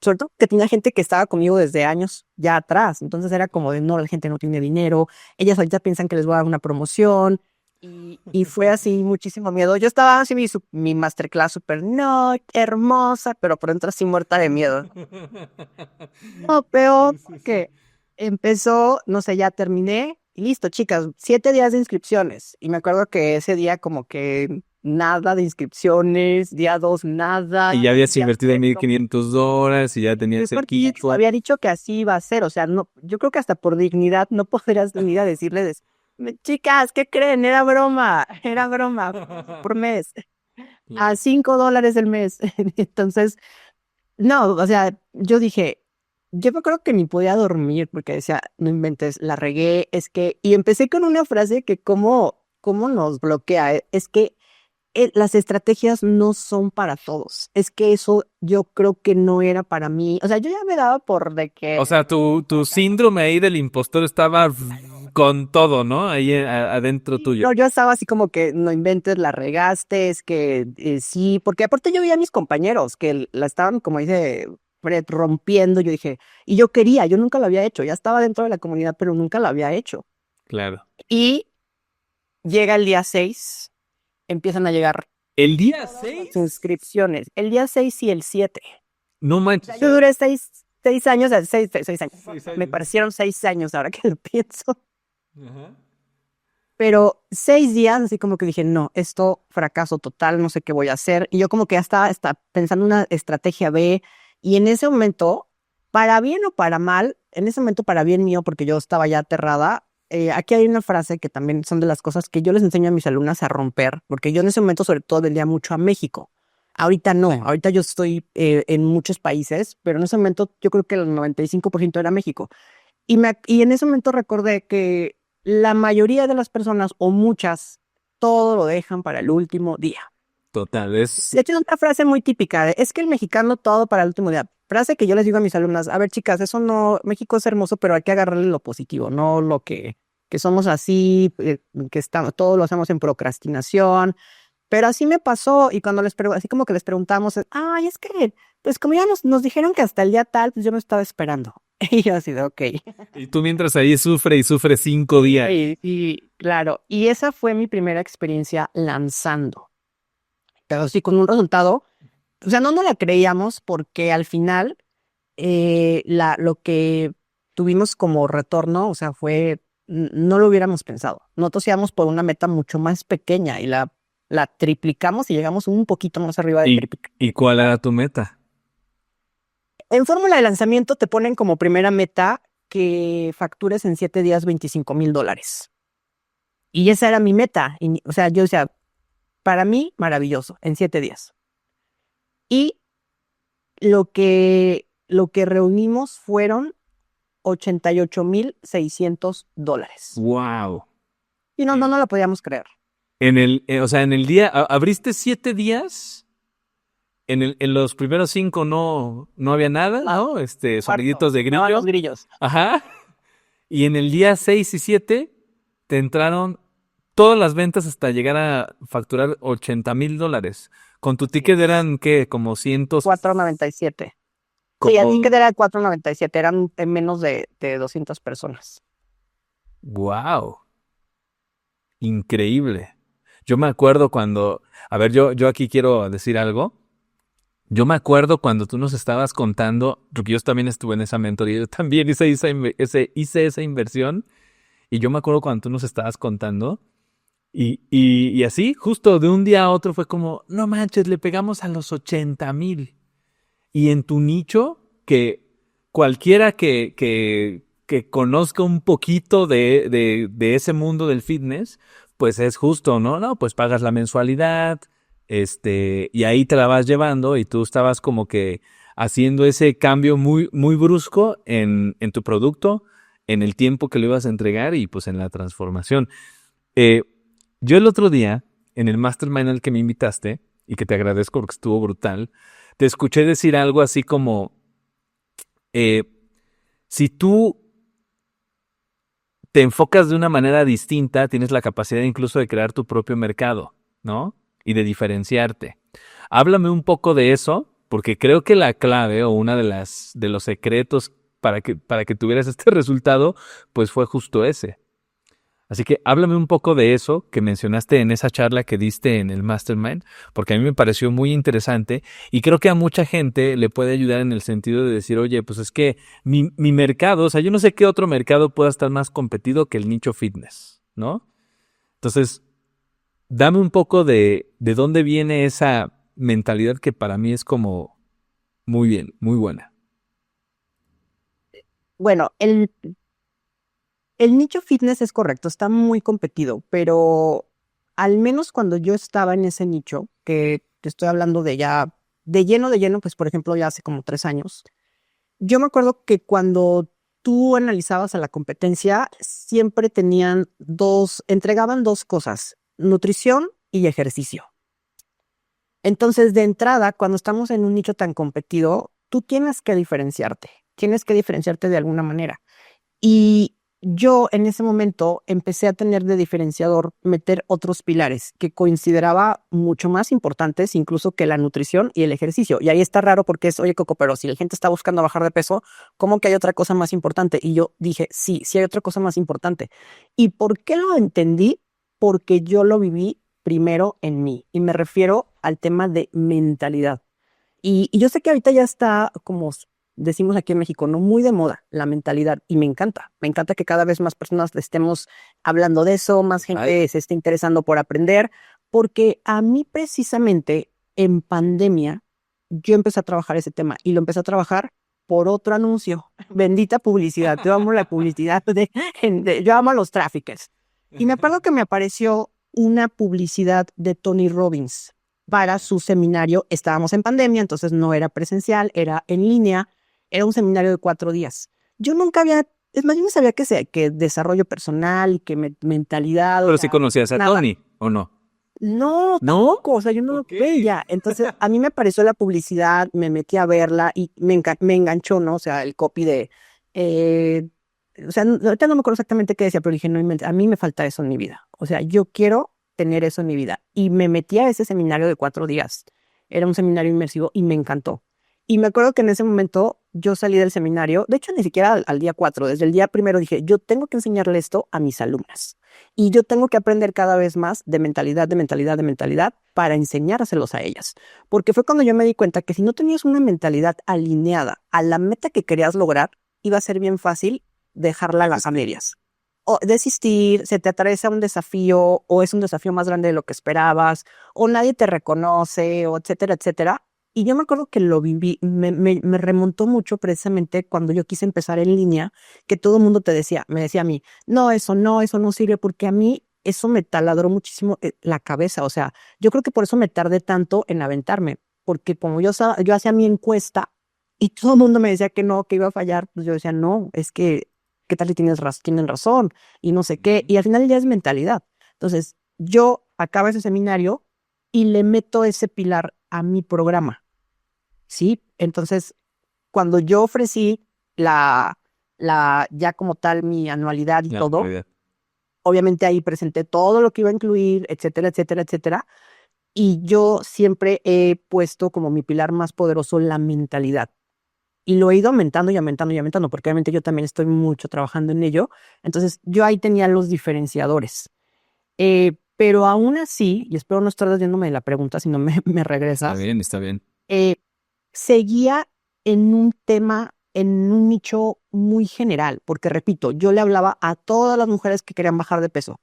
sobre todo que tenía gente que estaba conmigo desde años ya atrás, entonces era como de no, la gente no tiene dinero, ellas ahorita piensan que les voy a dar una promoción, y fue así muchísimo miedo. Yo estaba así mi masterclass súper, no, hermosa, pero por dentro así muerta de miedo. No, Sí, peor sí, sí. que empezó, no sé, ya terminé y listo, chicas, 7 días de inscripciones. Y me acuerdo que ese día como que nada de inscripciones, día 2 Y nada, ya habías día invertido 3 no. $1,500 y ya Y tenías porque yo les equipo. había dicho que así iba a ser, o sea, no, yo creo que hasta por dignidad no podrías venir a decirles, chicas, ¿qué creen? Era broma, por mes, a Claro. $5 el mes. Entonces, no, o sea, yo dije, yo me creo que ni podía dormir porque decía, no inventes, la regué, es que, y empecé con una frase que cómo nos bloquea, es que las estrategias no son para todos, es que eso yo creo que no era para mí, o sea, yo ya me daba por de O que sea, tu síndrome ahí del impostor estaba con todo, ¿no? Ahí adentro sí, tuyo. no, yo estaba así como que no inventes, la regaste, es que sí, porque aparte yo veía a mis compañeros que la estaban, como dice Fred, rompiendo, yo dije, y yo quería, yo nunca lo había hecho, ya estaba dentro de la comunidad, pero nunca lo había hecho. Claro. Y llega el día 6, empiezan a llegar ¿El día todas las 6? inscripciones, el día 6 y el 7. No O sea, manches. yo duré 6 años, 6 años, 6 años. me parecieron 6 años ahora que lo pienso. Ajá. Pero 6 días, así como que dije, no, esto fracaso total, no sé qué voy a hacer. Y yo como que ya estaba pensando una estrategia B. Y en ese momento, para bien o para mal, en ese momento para bien mío, porque yo estaba ya aterrada, aquí hay una frase que también son de las cosas que yo les enseño a mis alumnas a romper, porque yo en ese momento sobre todo vendía mucho a México. Ahorita no, ahorita yo estoy en muchos países, pero en ese momento yo creo que el 95% era México. Y en ese momento recordé que la mayoría de las personas, o muchas, todo lo dejan para el último día. Total, De hecho, es una frase muy típica, es que el mexicano todo para el último día. Frase que yo les digo a mis alumnas, a ver, chicas, eso no, México es hermoso, pero hay que agarrarle lo positivo, no lo que somos así, que estamos, todo lo hacemos en procrastinación. Pero así me pasó, y cuando así como que les preguntamos, ay, es que, pues como ya nos dijeron que hasta el día tal, pues yo me estaba esperando. Y yo así de, ok. y tú mientras ahí sufre y sufre 5 días. Y claro, y esa fue mi primera experiencia lanzando, pero sí con un resultado, o sea, no la creíamos porque al final lo que tuvimos como retorno, o sea, no lo hubiéramos pensado. Nosotros íbamos por una meta mucho más pequeña y la triplicamos y llegamos un poquito más arriba de ¿Y, triplicar. y cuál era tu meta? En fórmula de lanzamiento te ponen como primera meta que factures en 7 días $25,000. Y esa era mi meta. O sea, yo decía, para mí, maravilloso, en 7 días. Y lo que reunimos fueron $88,600. Wow. Y no lo podíamos creer. O sea, en el día, abriste 7 días. En los primeros 5 no había nada, ¿no? Cuarto, Soniditos de sonaban los grillo. grillos. Ajá. Y en el día 6 y 7 te entraron todas las ventas hasta llegar a facturar $80,000. Con tu Sí, ticket eran, ¿qué? Como cientos. 4.97. Sí, así que Como. era 4.97, eran en menos de 200 personas. ¡Wow! Increíble. Yo me acuerdo cuando. A ver, yo aquí quiero decir algo. Yo me acuerdo cuando tú nos estabas contando, porque yo también estuve en esa mentoría, yo también hice esa inversión, y yo me acuerdo cuando tú nos estabas contando, y así, justo de un día a otro fue como, no manches, le pegamos a los 80,000. Y en tu nicho, que cualquiera que conozca un poquito de ese mundo del fitness, pues es justo, ¿no? No, pues pagas la mensualidad, y ahí te la vas llevando y tú estabas como que haciendo ese cambio muy, muy brusco en tu producto, en el tiempo que lo ibas a entregar y pues en la transformación. Eh, yo el otro día, en el mastermind al que me invitaste, y que te agradezco porque estuvo brutal, te escuché decir algo así como, eh, si tú te enfocas de una manera distinta, tienes la capacidad incluso de crear tu propio mercado, ¿no? y de diferenciarte. Háblame un poco de eso, porque creo que la clave o una de los secretos para que tuvieras este resultado, pues fue justo ese. Así que háblame un poco de eso que mencionaste en esa charla que diste en el Mastermind, porque a mí me pareció muy interesante y creo que a mucha gente le puede ayudar en el sentido de decir, oye, pues es que mi mercado, o sea, yo no sé qué otro mercado pueda estar más competido que el nicho fitness, ¿no? Entonces, dame un poco de dónde viene esa mentalidad que para mí es como muy bien, muy buena. Bueno, el nicho fitness es correcto, está muy competido, pero al menos cuando yo estaba en ese nicho, que te estoy hablando de ya de lleno, pues por ejemplo ya hace como 3 años, yo me acuerdo que cuando tú analizabas a la competencia, siempre entregaban dos cosas, nutrición y ejercicio. Entonces, de entrada, cuando estamos en un nicho tan competido, tú tienes que diferenciarte de alguna manera. Y yo en ese momento empecé a tener de diferenciador meter otros pilares que consideraba mucho más importantes incluso que la nutrición y el ejercicio. Y ahí está raro porque es, oye, Coco, pero si la gente está buscando bajar de peso, ¿cómo que hay otra cosa más importante? Y yo dije, sí, sí hay otra cosa más importante. ¿Y por qué lo entendí? Porque yo lo viví primero en mí. Y me refiero al tema de mentalidad. Y yo sé que ahorita ya está, como decimos aquí en México, no muy de moda la mentalidad y me encanta. Me encanta que cada vez más personas estemos hablando de eso, más gente se esté interesando por aprender, porque a mí precisamente en pandemia yo empecé a trabajar ese tema y lo empecé a trabajar por otro anuncio. Bendita publicidad. Yo amo la publicidad, yo amo a los traffickers. Y me acuerdo que me apareció una publicidad de Tony Robbins para su seminario. Estábamos en pandemia, entonces no era presencial, era en línea, era un seminario de 4 días. Yo nunca había, es más, yo no sabía que desarrollo personal y que mentalidad, Pero sí conocías a nada. Tony, ¿o no? No, tampoco, o sea, yo no lo veía. Entonces, a mí me apareció la publicidad, me metí a verla y me enganchó, ¿no? O sea, el copy eh, o sea, ahorita no me acuerdo exactamente qué decía, pero dije, no, a mí me falta eso en mi vida. O sea, yo quiero tener eso en mi vida. Y me metí a ese seminario de 4 días. Era un seminario inmersivo y me encantó. Y me acuerdo que en ese momento yo salí del seminario, de hecho, ni siquiera al día 4, desde el día primero dije, yo tengo que enseñarle esto a mis alumnas. Y yo tengo que aprender cada vez más de mentalidad para enseñárselos a ellas. Porque fue cuando yo me di cuenta que si no tenías una mentalidad alineada a la meta que querías lograr, iba a ser bien fácil dejarla a las medias. O desistir, se te atraviesa un desafío, o es un desafío más grande de lo que esperabas, o nadie te reconoce, o etcétera, etcétera. Y yo me acuerdo que lo viví, me remontó mucho precisamente cuando yo quise empezar en línea, que todo el mundo me decía a mí, no, eso no sirve, porque a mí eso me taladró muchísimo la cabeza. O sea, yo creo que por eso me tardé tanto en aventarme, porque como yo hacía mi encuesta y todo el mundo me decía que no, que iba a fallar, pues yo decía, no, es que, ¿qué tal si tienen razón? Y no sé qué. Y al final ya es mentalidad. Entonces, yo acabo ese seminario y le meto ese pilar a mi programa, ¿sí? Entonces, cuando yo ofrecí ya como tal mi anualidad y todo, obviamente ahí presenté todo lo que iba a incluir, etcétera, etcétera, etcétera. Y yo siempre he puesto como mi pilar más poderoso la mentalidad. Y lo he ido aumentando y aumentando y aumentando, porque obviamente yo también estoy mucho trabajando en ello. Entonces, yo ahí tenía los diferenciadores. Pero aún así, y espero no estar desviándome de la pregunta, si no me regresas. Está bien, está bien. Seguía en un tema, en un nicho muy general, porque repito, yo le hablaba a todas las mujeres que querían bajar de peso.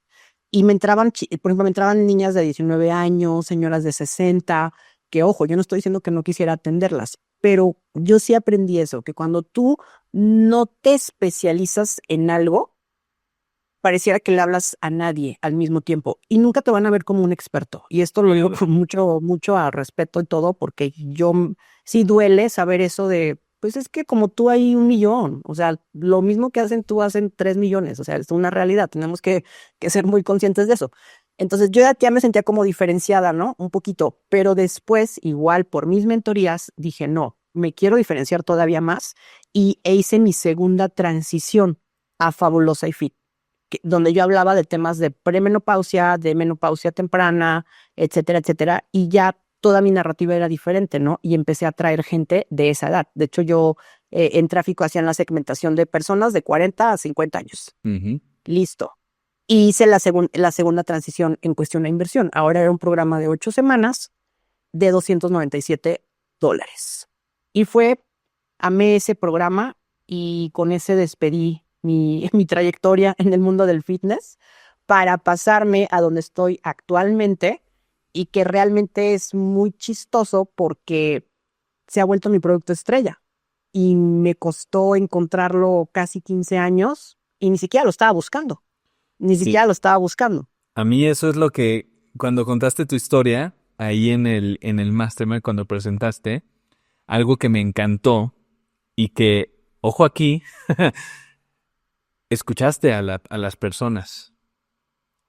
Y por ejemplo, me entraban niñas de 19 años, señoras de 60, que ojo, yo no estoy diciendo que no quisiera atenderlas, pero yo sí aprendí eso, que cuando tú no te especializas en algo, pareciera que le hablas a nadie al mismo tiempo y nunca te van a ver como un experto. Y esto lo digo con mucho, mucho a respeto y todo, porque sí duele saber eso de, pues es que como tú hay 1 millón, o sea, lo mismo que hacen tú hacen 3 millones, o sea, es una realidad, tenemos que ser muy conscientes de eso. Entonces yo ya me sentía como diferenciada, ¿no? Un poquito, pero después, igual por mis mentorías, dije, no, me quiero diferenciar todavía más e hice mi segunda transición a Fabulosa y Fit. donde yo hablaba de temas de premenopausia, de menopausia temprana, etcétera, etcétera, y ya toda mi narrativa era diferente, ¿no? Y empecé a atraer gente de esa edad. De hecho, yo en tráfico hacían la segmentación de personas de 40 a 50 años. Ujú. Listo. Y hice la segunda transición en cuestión de inversión. Ahora era un programa de 8 semanas de $297. Y amé ese programa y con ese despedí mi trayectoria en el mundo del fitness para pasarme a donde estoy actualmente y que realmente es muy chistoso porque se ha vuelto mi producto estrella y me costó encontrarlo casi 15 años y ni siquiera lo estaba buscando, ni Sí. siquiera lo estaba buscando. A mí eso es lo que, cuando contaste tu historia, ahí en el Mastermind, cuando presentaste, algo que me encantó y que, ojo aquí, escuchaste a las personas.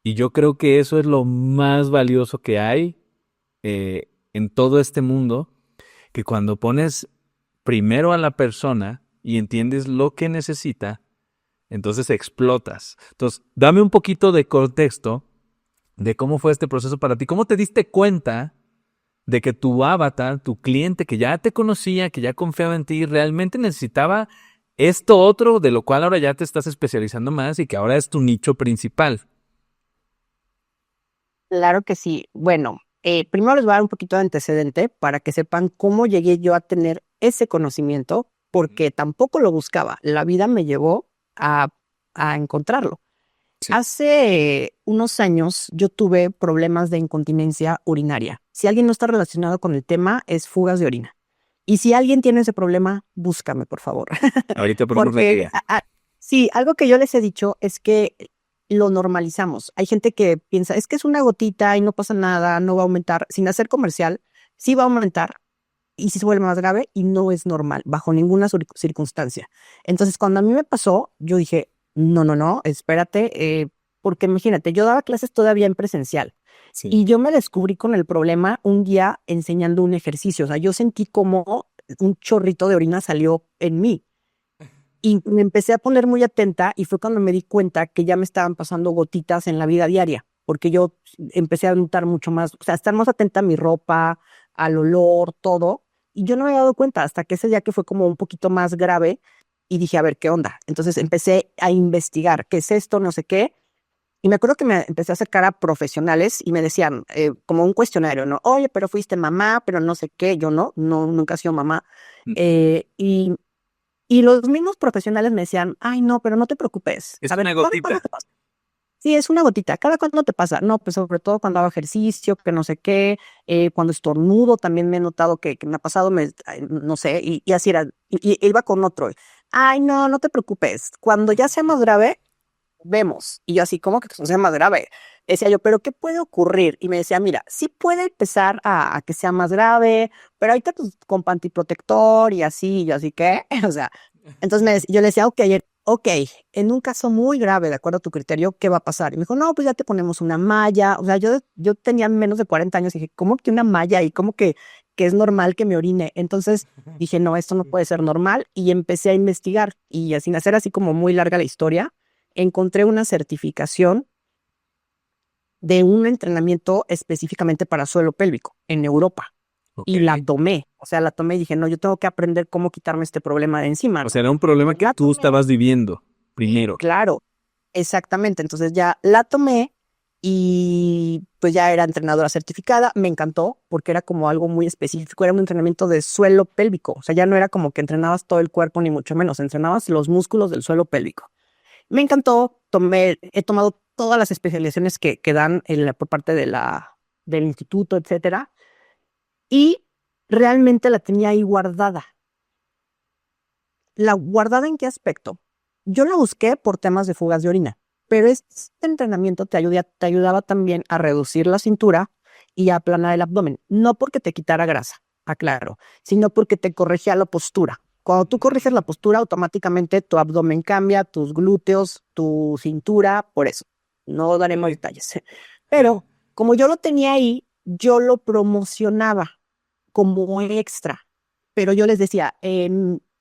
Y yo creo que eso es lo más valioso que hay en todo este mundo, que cuando pones primero a la persona y entiendes lo que necesita, entonces explotas. Entonces, dame un poquito de contexto de cómo fue este proceso para ti. ¿Cómo te diste cuenta de que tu avatar, tu cliente que ya te conocía, que ya confiaba en ti, realmente necesitaba esto otro, de lo cual ahora ya te estás especializando más y que ahora es tu nicho principal? Claro que sí. Bueno, primero les voy a dar un poquito de antecedente para que sepan cómo llegué yo a tener ese conocimiento, porque tampoco lo buscaba. La vida me llevó a encontrarlo. Sí. Hace unos años yo tuve problemas de incontinencia urinaria. Si alguien no está relacionado con el tema, es fugas de orina. Y si alguien tiene ese problema, búscame, por favor. Ahorita ponemos la Porque guía. sí, algo que yo les he dicho es que lo normalizamos. Hay gente que piensa, es que es una gotita y no pasa nada, no va a aumentar. Sin hacer comercial, sí va a aumentar y sí se vuelve más grave y no es normal bajo ninguna circunstancia. Entonces, cuando a mí me pasó, yo dije, no, no, no, espérate, porque imagínate, yo daba clases todavía en presencial Sí. y yo me descubrí con el problema un día enseñando un ejercicio. O sea, yo sentí como un chorrito de orina salió en mí. Y me empecé a poner muy atenta y fue cuando me di cuenta que ya me estaban pasando gotitas en la vida diaria, porque yo empecé a notar mucho más, o sea, estar más atenta a mi ropa, al olor, todo. Y yo no me había dado cuenta hasta que ese día que fue como un poquito más grave y dije, a ver, ¿qué onda? Entonces empecé a investigar, ¿qué es esto? No sé qué. Y me acuerdo que me empecé a acercar a profesionales y me decían, como un cuestionario, ¿no? Oye, pero fuiste mamá, pero no sé qué. Yo no, nunca he sido mamá. Y los mismos profesionales me decían, ay, no, pero no te preocupes. Es A ver, una ¿cada cuándo gotita. te pasa? Sí, es una gotita. ¿Cada cuándo te pasa? No, pues sobre todo cuando hago ejercicio, que no sé qué, cuando estornudo también me he notado que me ha pasado, ay, no sé, y así era. Y iba con otro. Ay, no, no te preocupes. Cuando ya sea más grave, vemos. Y yo así, ¿cómo que sea más grave? Decía yo, ¿pero qué puede ocurrir? Y me decía, mira, sí puede empezar a que sea más grave, pero ahorita pues, con pantiprotector y así, y yo así que, o sea, entonces yo le decía, ok, en un caso muy grave, de acuerdo a tu criterio, ¿qué va a pasar? Y me dijo, no, pues ya te ponemos una malla. O sea, yo tenía menos de 40 años y dije, ¿cómo que una malla? Y cómo que es normal que me orine. Entonces dije, no, esto no puede ser normal. Y empecé a investigar. Y sin hacer así como muy larga la historia, encontré una certificación de un entrenamiento específicamente para suelo pélvico en Europa. Ok. Y la tomé. O sea, la tomé y dije, no, yo tengo que aprender cómo quitarme este problema de encima, O ¿no? sea, era un problema Entonces que la tú tomé. estabas viviendo Sí, primero. claro, exactamente. Entonces ya la tomé y pues ya era entrenadora certificada. Me encantó porque era como algo muy específico. Era un entrenamiento de suelo pélvico. O sea, ya no era como que entrenabas todo el cuerpo ni mucho menos. Entrenabas los músculos del suelo pélvico. Me encantó. He tomado todas las especializaciones que dan por parte del instituto, etcétera. Y realmente la tenía ahí guardada. ¿La guardada en qué aspecto? Yo la busqué por temas de fugas de orina, pero este entrenamiento te ayudaba también a reducir la cintura y a aplanar el abdomen. No porque te quitara grasa, aclaro, sino porque te corregía la postura. Cuando tú corriges la postura, automáticamente tu abdomen cambia, tus glúteos, tu cintura, por eso. No daremos detalles. Pero como yo lo tenía ahí, yo lo promocionaba como extra. Pero yo les decía,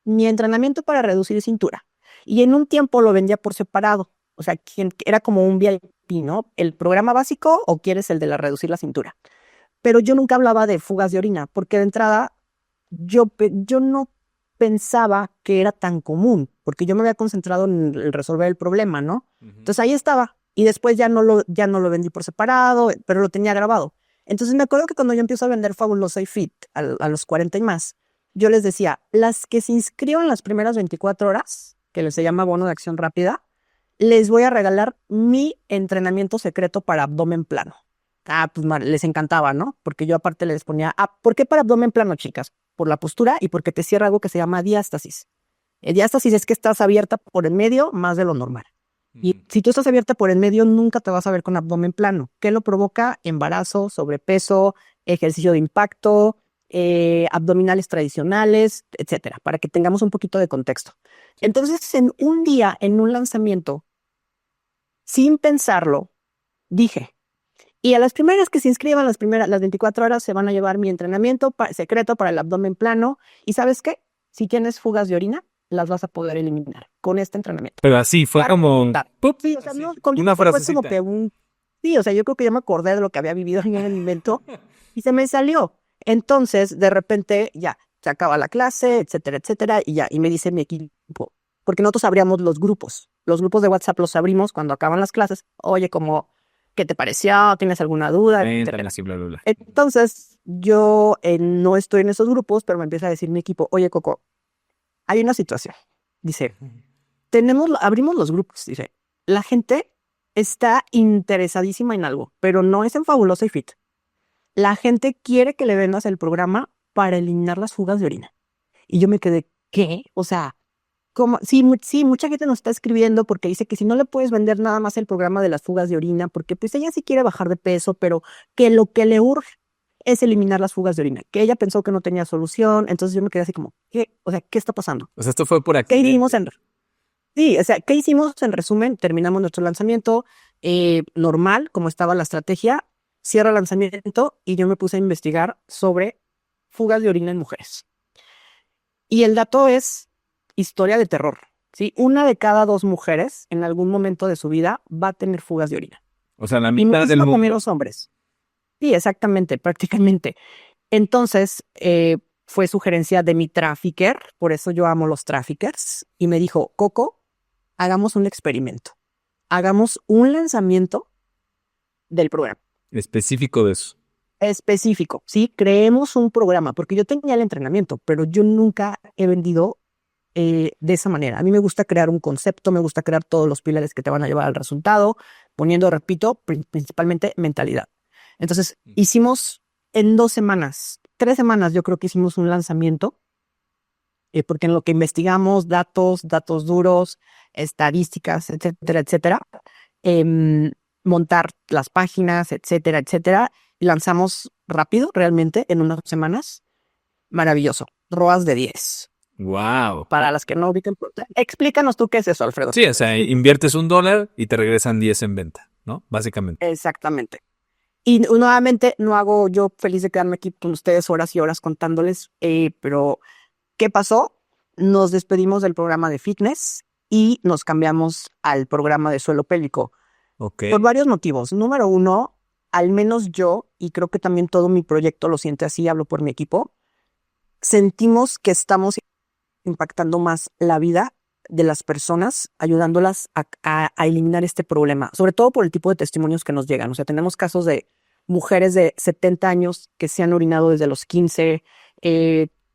mi entrenamiento para reducir cintura. Y en un tiempo lo vendía por separado. O sea, quien era como un VIP, ¿no? ¿El programa básico o quieres el de la reducir la cintura? Pero yo nunca hablaba de fugas de orina, porque de entrada yo no pensaba que era tan común, porque yo me había concentrado en el resolver el problema, ¿no? Entonces ahí estaba. Y después ya no lo vendí por separado, pero lo tenía grabado. Entonces me acuerdo que cuando yo empiezo a vender Fabulosa y Fit a los 40 y más, yo les decía, las que se inscriban las primeras 24 horas, que se llama bono de acción rápida, les voy a regalar mi entrenamiento secreto para abdomen plano. Ah, pues les encantaba, ¿no? Porque yo aparte les ponía, ¿por qué para abdomen plano, chicas? Por la postura y porque te cierra algo que se llama diástasis. Diástasis es que estás abierta por el medio más de lo normal. Y si tú estás abierta por el medio, nunca te vas a ver con abdomen plano. ¿Qué lo provoca? Embarazo, sobrepeso, ejercicio de impacto, abdominales tradicionales, etcétera, para que tengamos un poquito de contexto. Entonces, en un día, en un lanzamiento, sin pensarlo, dije, y a las primeras que se inscriban, las 24 horas, se van a llevar mi entrenamiento secreto para el abdomen plano. ¿Y sabes qué? Si tienes fugas de orina, las vas a poder eliminar con este entrenamiento. Pero así fue como... ¡pup! Sí, o sea, Así, no, una fue frasecita. como que sí, o sea, yo creo que ya me acordé de lo que había vivido en el invento y se me salió. Entonces, de repente, ya, se acaba la clase, etcétera, etcétera, y ya, y me dice mi equipo, porque nosotros abríamos los grupos de WhatsApp los abrimos cuando acaban las clases, oye, como, ¿qué te pareció? ¿Tienes alguna duda? Etcétera. Así, bla, bla, bla. Entonces, yo no estoy en esos grupos, pero me empieza a decir mi equipo, oye, Coco, hay una situación. Dice, abrimos los grupos, dice, la gente está interesadísima en algo, pero no es en Fabulosa y Fit. La gente quiere que le vendas el programa para eliminar las fugas de orina. Y yo me quedé, ¿qué? O sea, ¿cómo? Sí, sí, mucha gente nos está escribiendo porque dice que si no le puedes vender nada más el programa de las fugas de orina, porque pues ella sí quiere bajar de peso, pero que lo que le urge es eliminar las fugas de orina, que ella pensó que no tenía solución. Entonces yo me quedé así como, ¿qué? O sea, ¿qué está pasando? O sea, esto fue por ¿Qué accidente. hicimos Sí, o sea, ¿qué hicimos en resumen? Terminamos nuestro lanzamiento normal, como estaba la estrategia, cierra el lanzamiento y yo me puse a investigar sobre fugas de orina en mujeres. Y el dato es historia de terror, ¿sí? 1 de cada 2 mujeres en algún momento de su vida va a tener fugas de orina. O sea, la Y mitad del muchísimo mundo. también los hombres. Sí, exactamente, prácticamente. Entonces, fue sugerencia de mi trafficker, por eso yo amo los traffickers, y me dijo, Coco, hagamos un experimento. Hagamos un lanzamiento del programa. Específico de eso. Específico, ¿sí? Creemos un programa, porque yo tenía el entrenamiento, pero yo nunca he vendido de esa manera. A mí me gusta crear un concepto, me gusta crear todos los pilares que te van a llevar al resultado, poniendo, repito, principalmente mentalidad. Entonces, hicimos en 2 semanas, 3 semanas, yo creo que hicimos un lanzamiento, porque en lo que investigamos, datos duros, estadísticas, etcétera, etcétera, montar las páginas, etcétera, etcétera, y lanzamos rápido, realmente, en unas semanas. Maravilloso. ROAS de 10. Wow. Para las que no ubiquen, explícanos tú qué es eso, Alfredo. Sí, o sea, inviertes $1 y te regresan 10 en venta, ¿no? Básicamente. Exactamente. Y nuevamente, no hago yo feliz de quedarme aquí con ustedes horas y horas contándoles, pero ¿qué pasó? Nos despedimos del programa de fitness y nos cambiamos al programa de suelo pélvico. Ok. Por varios motivos. Número 1, al menos yo, y creo que también todo mi proyecto lo siente así, hablo por mi equipo, sentimos que estamos impactando más la vida de las personas, ayudándolas a eliminar este problema, sobre todo por el tipo de testimonios que nos llegan. O sea, tenemos casos de mujeres de 70 años que se han orinado desde los 15.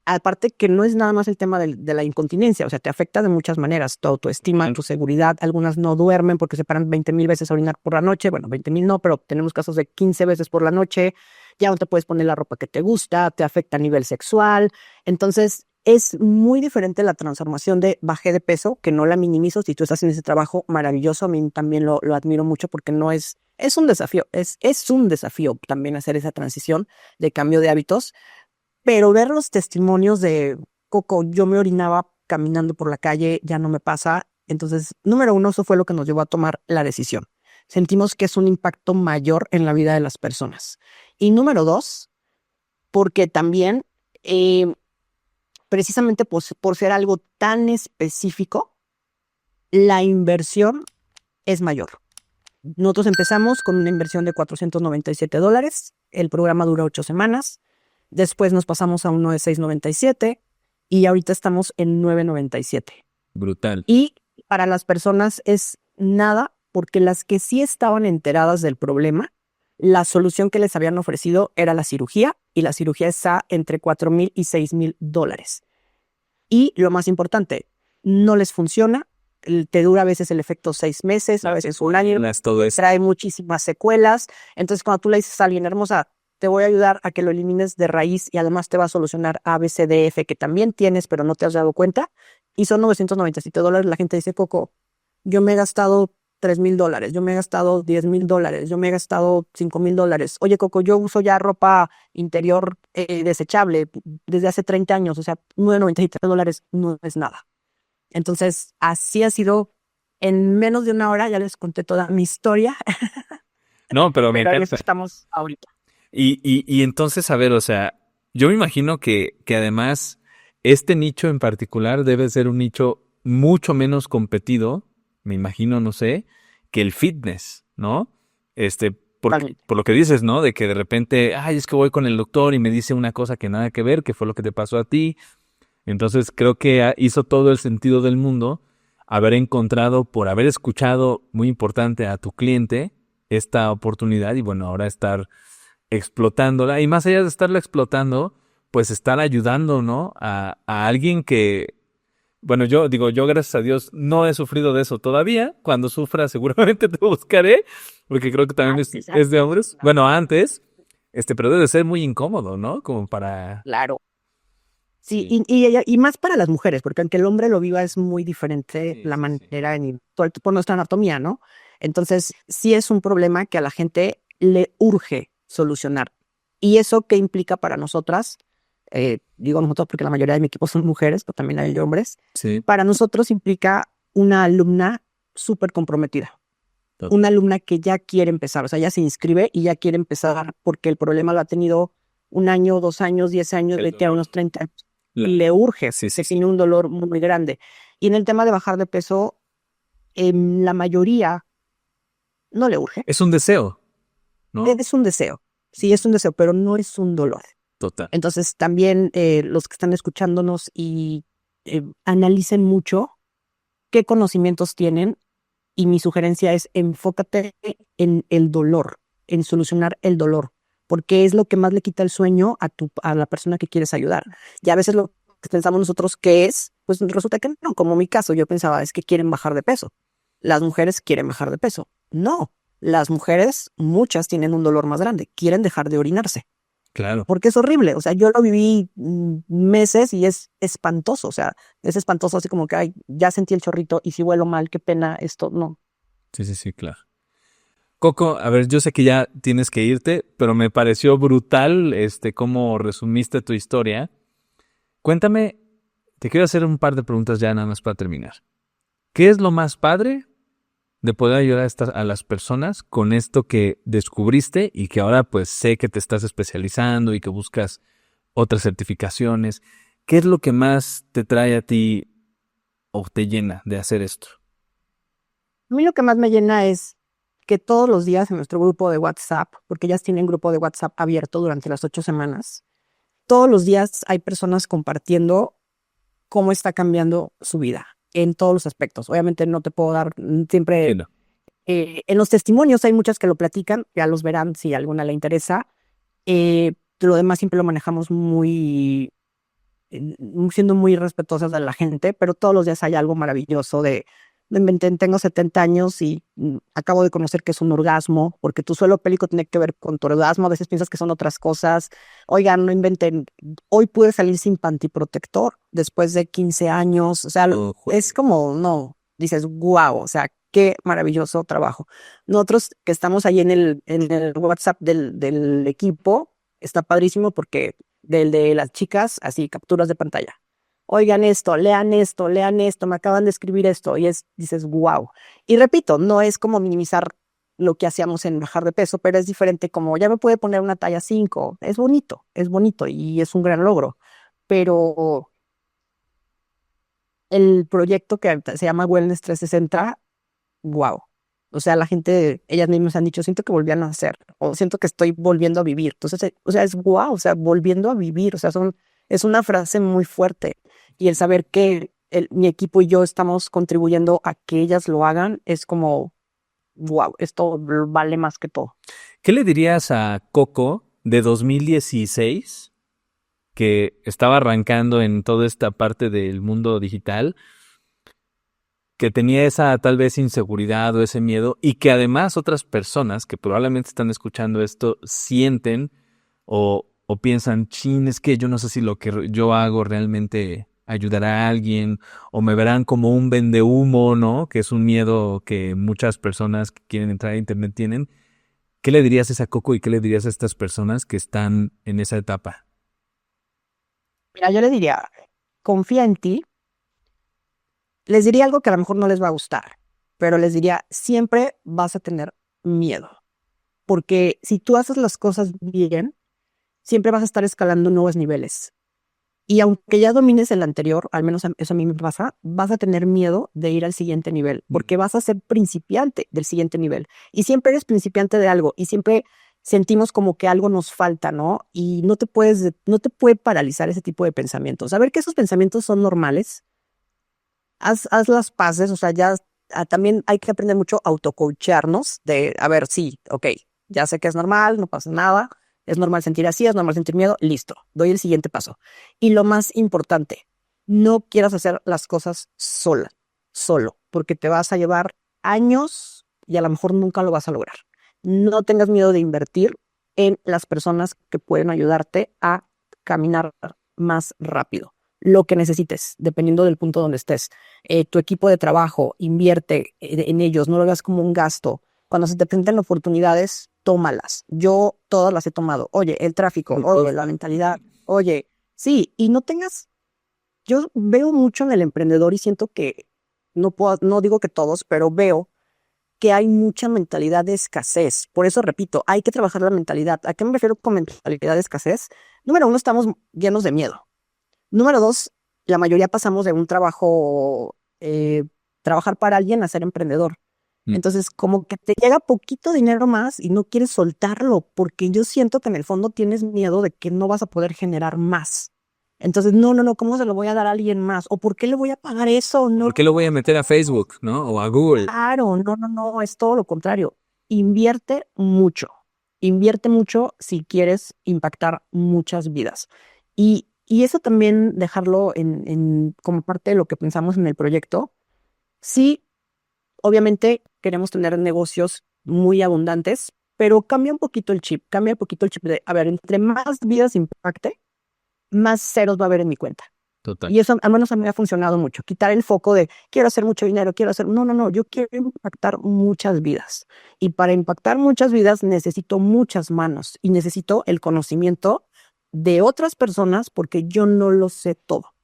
Aparte que no es nada más el tema de la incontinencia, o sea, te afecta de muchas maneras, tu autoestima, tu seguridad. Algunas no duermen porque se paran 20,000 veces a orinar por la noche. Bueno, 20,000 no, pero tenemos casos de 15 veces por la noche. Ya no te puedes poner la ropa que te gusta, te afecta a nivel sexual. Entonces, es muy diferente la transformación de bajé de peso, que no la minimizo. Si tú estás en ese trabajo, maravilloso. A mí también lo admiro mucho porque no es un desafío. Es un desafío también hacer esa transición de cambio de hábitos. Pero ver los testimonios de Coco, yo me orinaba caminando por la calle, ya no me pasa. Entonces, número 1, eso fue lo que nos llevó a tomar la decisión. Sentimos que es un impacto mayor en la vida de las personas. Y número 2, porque también precisamente por ser algo tan específico, la inversión es mayor. Nosotros empezamos con una inversión de $497. El programa dura 8 semanas. Después nos pasamos a uno de $697 y ahorita estamos en $997. Brutal. Y para las personas es nada, porque las que sí estaban enteradas del problema, la solución que les habían ofrecido era la cirugía, y la cirugía está entre $4,000 y $6,000. Y lo más importante, no les funciona, te dura a veces el efecto 6 meses, a veces un año, Todo eso. trae muchísimas secuelas. Entonces, cuando tú le dices a alguien, hermosa, te voy a ayudar a que lo elimines de raíz y además te va a solucionar A, B, C, D, F, que también tienes, pero no te has dado cuenta, y son $997, la gente dice, Coco, yo me he gastado $3,000, yo me he gastado $10,000, yo me he gastado $5,000. Oye, Coco, yo uso ya ropa interior desechable desde hace 30 años, o sea, $997 no es nada. Entonces, así ha sido. En menos de una hora ya les conté toda mi historia, No, pero me pero en encanta. eso estamos ahorita. Y entonces, a ver, o sea, yo me imagino que además este nicho en particular debe ser un nicho mucho menos competido, me imagino, no sé, que el fitness, ¿no? Totalmente. Por lo que dices, ¿no? De que de repente, ay, es que voy con el doctor y me dice una cosa que nada que ver, que fue lo que te pasó a ti. Entonces creo que hizo todo el sentido del mundo haber encontrado, por haber escuchado, muy importante, a tu cliente, esta oportunidad y bueno, ahora estar explotándola. Y más allá de estarla explotando, pues estar ayudando, ¿no? A alguien que, bueno, yo digo, yo gracias a Dios no he sufrido de eso todavía. Cuando sufra seguramente te buscaré, porque creo que también es de hombres. Bueno, antes, pero debe ser muy incómodo, ¿no? Como para... Claro. Sí, Sí, y más para las mujeres, porque aunque el hombre lo viva es muy diferente sí, la sí, sí. manera por nuestra anatomía, ¿no? Entonces, sí es un problema que a la gente le urge solucionar. ¿Y eso qué implica para nosotras? Digo nosotros porque la mayoría de mi equipo son mujeres, pero también hay hombres. Sí, Para nosotros implica una alumna súper comprometida, una alumna que ya quiere empezar, o sea, ya se inscribe y ya quiere empezar porque el problema lo ha tenido 1 año, 2 años, 10 años, el vete a dolor. unos 30 años. Le urge, Sí, sí, que sí. tiene un dolor muy grande. Y en el tema de bajar de peso, la mayoría no le urge. Es un deseo, ¿no? Es un deseo. Sí, es un deseo, pero no es un dolor. Total. Entonces, también los que están escuchándonos y analicen mucho qué conocimientos tienen. Y mi sugerencia es enfócate en el dolor, en solucionar el dolor, porque es lo que más le quita el sueño a la persona que quieres ayudar. Y a veces lo que pensamos nosotros que es, pues resulta que no, como mi caso, yo pensaba es que quieren bajar de peso. Las mujeres quieren bajar de peso. No, las mujeres, muchas tienen un dolor más grande, quieren dejar de orinarse Claro. porque es horrible. O sea, yo lo viví meses y es espantoso. O sea, es espantoso así como que, ay, ya sentí el chorrito y si huelo mal, qué pena esto. No. Sí, sí, sí, claro. Coco, a ver, yo sé que ya tienes que irte, pero me pareció brutal, cómo resumiste tu historia. Cuéntame, te quiero hacer un par de preguntas ya nada más para terminar. ¿Qué es lo más padre de poder ayudar a las personas con esto que descubriste y que ahora pues sé que te estás especializando y que buscas otras certificaciones? ¿Qué es lo que más te trae a ti o te llena de hacer esto? A mí lo que más me llena es que todos los días en nuestro grupo de WhatsApp, porque ellas tienen grupo de WhatsApp abierto durante las 8 semanas, todos los días hay personas compartiendo cómo está cambiando su vida en todos los aspectos. Obviamente no te puedo dar siempre. Entiendo. En los testimonios hay muchas que lo platican, ya los verán si a alguna le interesa. Lo demás siempre lo manejamos siendo muy respetuosas de la gente, pero todos los días hay algo maravilloso de inventen, tengo 70 años y acabo de conocer que es un orgasmo, porque tu suelo pélvico tiene que ver con tu orgasmo, a veces piensas que son otras cosas. Oigan, no inventen, hoy pude salir sin pantiprotector después de 15 años, o sea, Oh, es como, no, dices, wow, o sea, qué maravilloso trabajo. Nosotros que estamos ahí en el WhatsApp del equipo, está padrísimo porque del de las chicas, así, capturas de pantalla. Oigan esto, lean esto, me acaban de escribir esto, y dices, wow. Y repito, no es como minimizar lo que hacíamos en bajar de peso, pero es diferente como ya me puede poner una talla 5, es bonito y es un gran logro, pero el proyecto que se llama Wellness 360, wow. O sea, la gente, ellas mismas han dicho, siento que volví a nacer, o siento que estoy volviendo a vivir. Entonces, o sea, es guau, o sea, volviendo a vivir, o sea, es una frase muy fuerte. Y el saber que mi equipo y yo estamos contribuyendo a que ellas lo hagan, es como, wow, esto vale más que todo. ¿Qué le dirías a Coco de 2016, que estaba arrancando en toda esta parte del mundo digital, que tenía esa tal vez inseguridad o ese miedo, y que además otras personas que probablemente están escuchando esto sienten o piensan, chin, es que yo no sé si lo que yo hago realmente ayudará a alguien, o me verán como un vendehumo, ¿no? Que es un miedo que muchas personas que quieren entrar a internet tienen. ¿Qué le dirías a esa Coco y qué le dirías a estas personas que están en esa etapa? Mira, yo le diría, confía en ti. Les diría algo que a lo mejor no les va a gustar, pero les diría, siempre vas a tener miedo, porque si tú haces las cosas bien, siempre vas a estar escalando nuevos niveles. Y aunque ya domines el anterior, al menos eso a mí me pasa, vas a tener miedo de ir al siguiente nivel, porque vas a ser principiante del siguiente nivel. Y siempre eres principiante de algo y siempre sentimos como que algo nos falta, ¿no? Y no te puede paralizar ese tipo de pensamientos. Saber que esos pensamientos son normales, haz las paces, o sea, ya también hay que aprender mucho a autocoacharnos de, a ver, sí, ok, ya sé que es normal, no pasa nada, es normal sentir así, es normal sentir miedo, listo, doy el siguiente paso. Y lo más importante, no quieras hacer las cosas solo, porque te vas a llevar años y a lo mejor nunca lo vas a lograr. No tengas miedo de invertir en las personas que pueden ayudarte a caminar más rápido lo que necesites, dependiendo del punto donde estés. Tu equipo de trabajo, invierte en ellos, no lo veas como un gasto. Cuando se te presenten oportunidades, tómalas. Yo todas las he tomado. Oye, el tráfico, oye, la mentalidad, oye, sí, y no tengas, yo veo mucho en el emprendedor y siento que no digo que todos, pero veo que hay mucha mentalidad de escasez. Por eso repito, hay que trabajar la mentalidad. ¿A qué me refiero con mentalidad de escasez? Número uno, estamos llenos de miedo. Número dos, la mayoría pasamos de un trabajo, trabajar para alguien a ser emprendedor. Mm. Entonces, como que te llega poquito dinero más y no quieres soltarlo, porque yo siento que en el fondo tienes miedo de que no vas a poder generar más. Entonces, no, ¿cómo se lo voy a dar a alguien más? ¿O por qué le voy a pagar eso? ¿Por No, qué lo voy a meter a Facebook, no? O a Google. claro, no, es todo lo contrario. Invierte mucho. Invierte mucho si quieres impactar muchas vidas. Y eso también dejarlo como parte de lo que pensamos en el proyecto. Sí, obviamente queremos tener negocios muy abundantes, pero cambia un poquito el chip de, a ver, entre más vidas impacte, más ceros va a haber en mi cuenta. Total. Y eso al menos a mí me ha funcionado mucho. Quitar el foco de quiero hacer mucho dinero, quiero hacer. No. Yo quiero impactar muchas vidas. Y para impactar muchas vidas necesito muchas manos y necesito el conocimiento de otras personas porque yo no lo sé todo.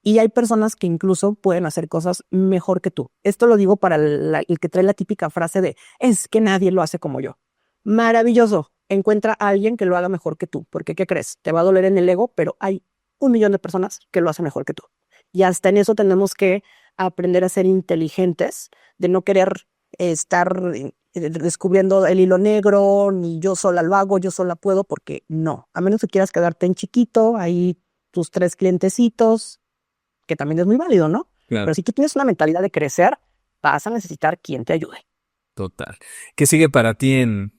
Y hay personas que incluso pueden hacer cosas mejor que tú. Esto lo digo para el que trae la típica frase de es que nadie lo hace como yo. Maravilloso. Encuentra a alguien que lo haga mejor que tú. Porque, ¿qué crees? Te va a doler en el ego, pero hay 1 millón de personas que lo hacen mejor que tú. Y hasta en eso tenemos que aprender a ser inteligentes, de no querer estar descubriendo el hilo negro, ni yo sola lo hago, yo sola puedo, porque no. A menos que quieras quedarte en chiquito, ahí tus 3 clientecitos, que también es muy válido, ¿no? Claro, Pero si tú tienes una mentalidad de crecer, vas a necesitar quien te ayude. total. ¿Qué sigue para ti en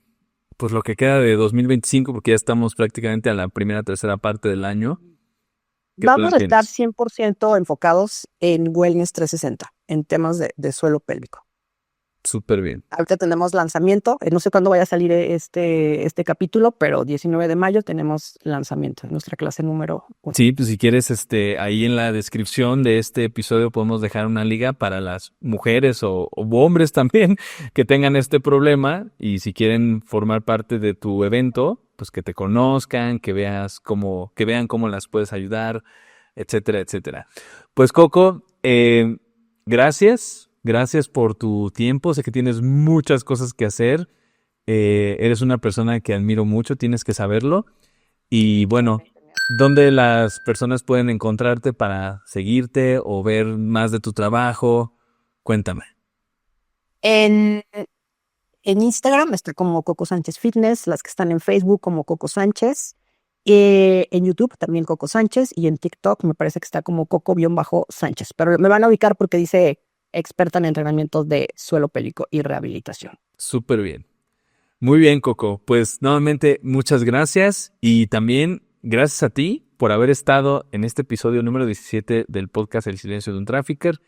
pues lo que queda de 2025? Porque ya estamos prácticamente a la primera, tercera parte del año. ¿Qué plan Vamos a estar tienes? 100% enfocados en Wellness 360, en temas de suelo pélvico. Súper bien. Ahorita tenemos lanzamiento, no sé cuándo vaya a salir este capítulo, pero 19 de mayo tenemos lanzamiento, nuestra clase número 1. Sí, pues si quieres, ahí en la descripción de este episodio podemos dejar una liga para las mujeres o hombres también que tengan este problema, y si quieren formar parte de tu evento, pues que te conozcan, que vean cómo las puedes ayudar, etcétera, etcétera. Pues Coco, gracias por tu tiempo. Sé que tienes muchas cosas que hacer. Eres una persona que admiro mucho, tienes que saberlo. Y bueno, ¿dónde las personas pueden encontrarte para seguirte o ver más de tu trabajo? Cuéntame. En Instagram estoy como Coco Sánchez Fitness, las que están en Facebook como Coco Sánchez, en YouTube también Coco Sánchez y en TikTok me parece que está como Coco-Sánchez, pero me van a ubicar porque dice experta en entrenamientos de suelo pélvico y rehabilitación. Súper bien. Muy bien, Coco. Pues nuevamente muchas gracias y también gracias a ti por haber estado en este episodio número 17 del podcast El silencio de un trafficker.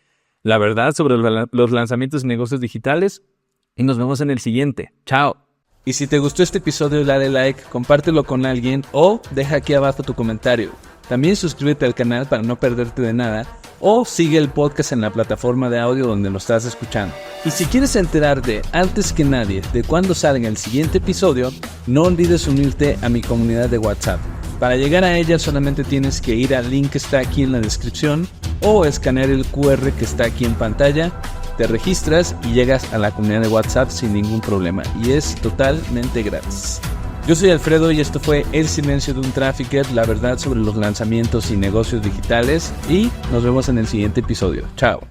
La verdad sobre los lanzamientos y negocios digitales. Y nos vemos en el siguiente. Chao. Y si te gustó este episodio, dale like, compártelo con alguien o deja aquí abajo tu comentario. También suscríbete al canal para no perderte de nada o sigue el podcast en la plataforma de audio donde lo estás escuchando. Y si quieres enterarte antes que nadie de cuándo salga el siguiente episodio, no olvides unirte a mi comunidad de WhatsApp. Para llegar a ella solamente tienes que ir al link que está aquí en la descripción o escanear el QR que está aquí en pantalla. Te registras y llegas a la comunidad de WhatsApp sin ningún problema y es totalmente gratis. Yo soy Alfredo y esto fue El silencio de un trafficker, la verdad sobre los lanzamientos y negocios digitales y nos vemos en el siguiente episodio. Chao.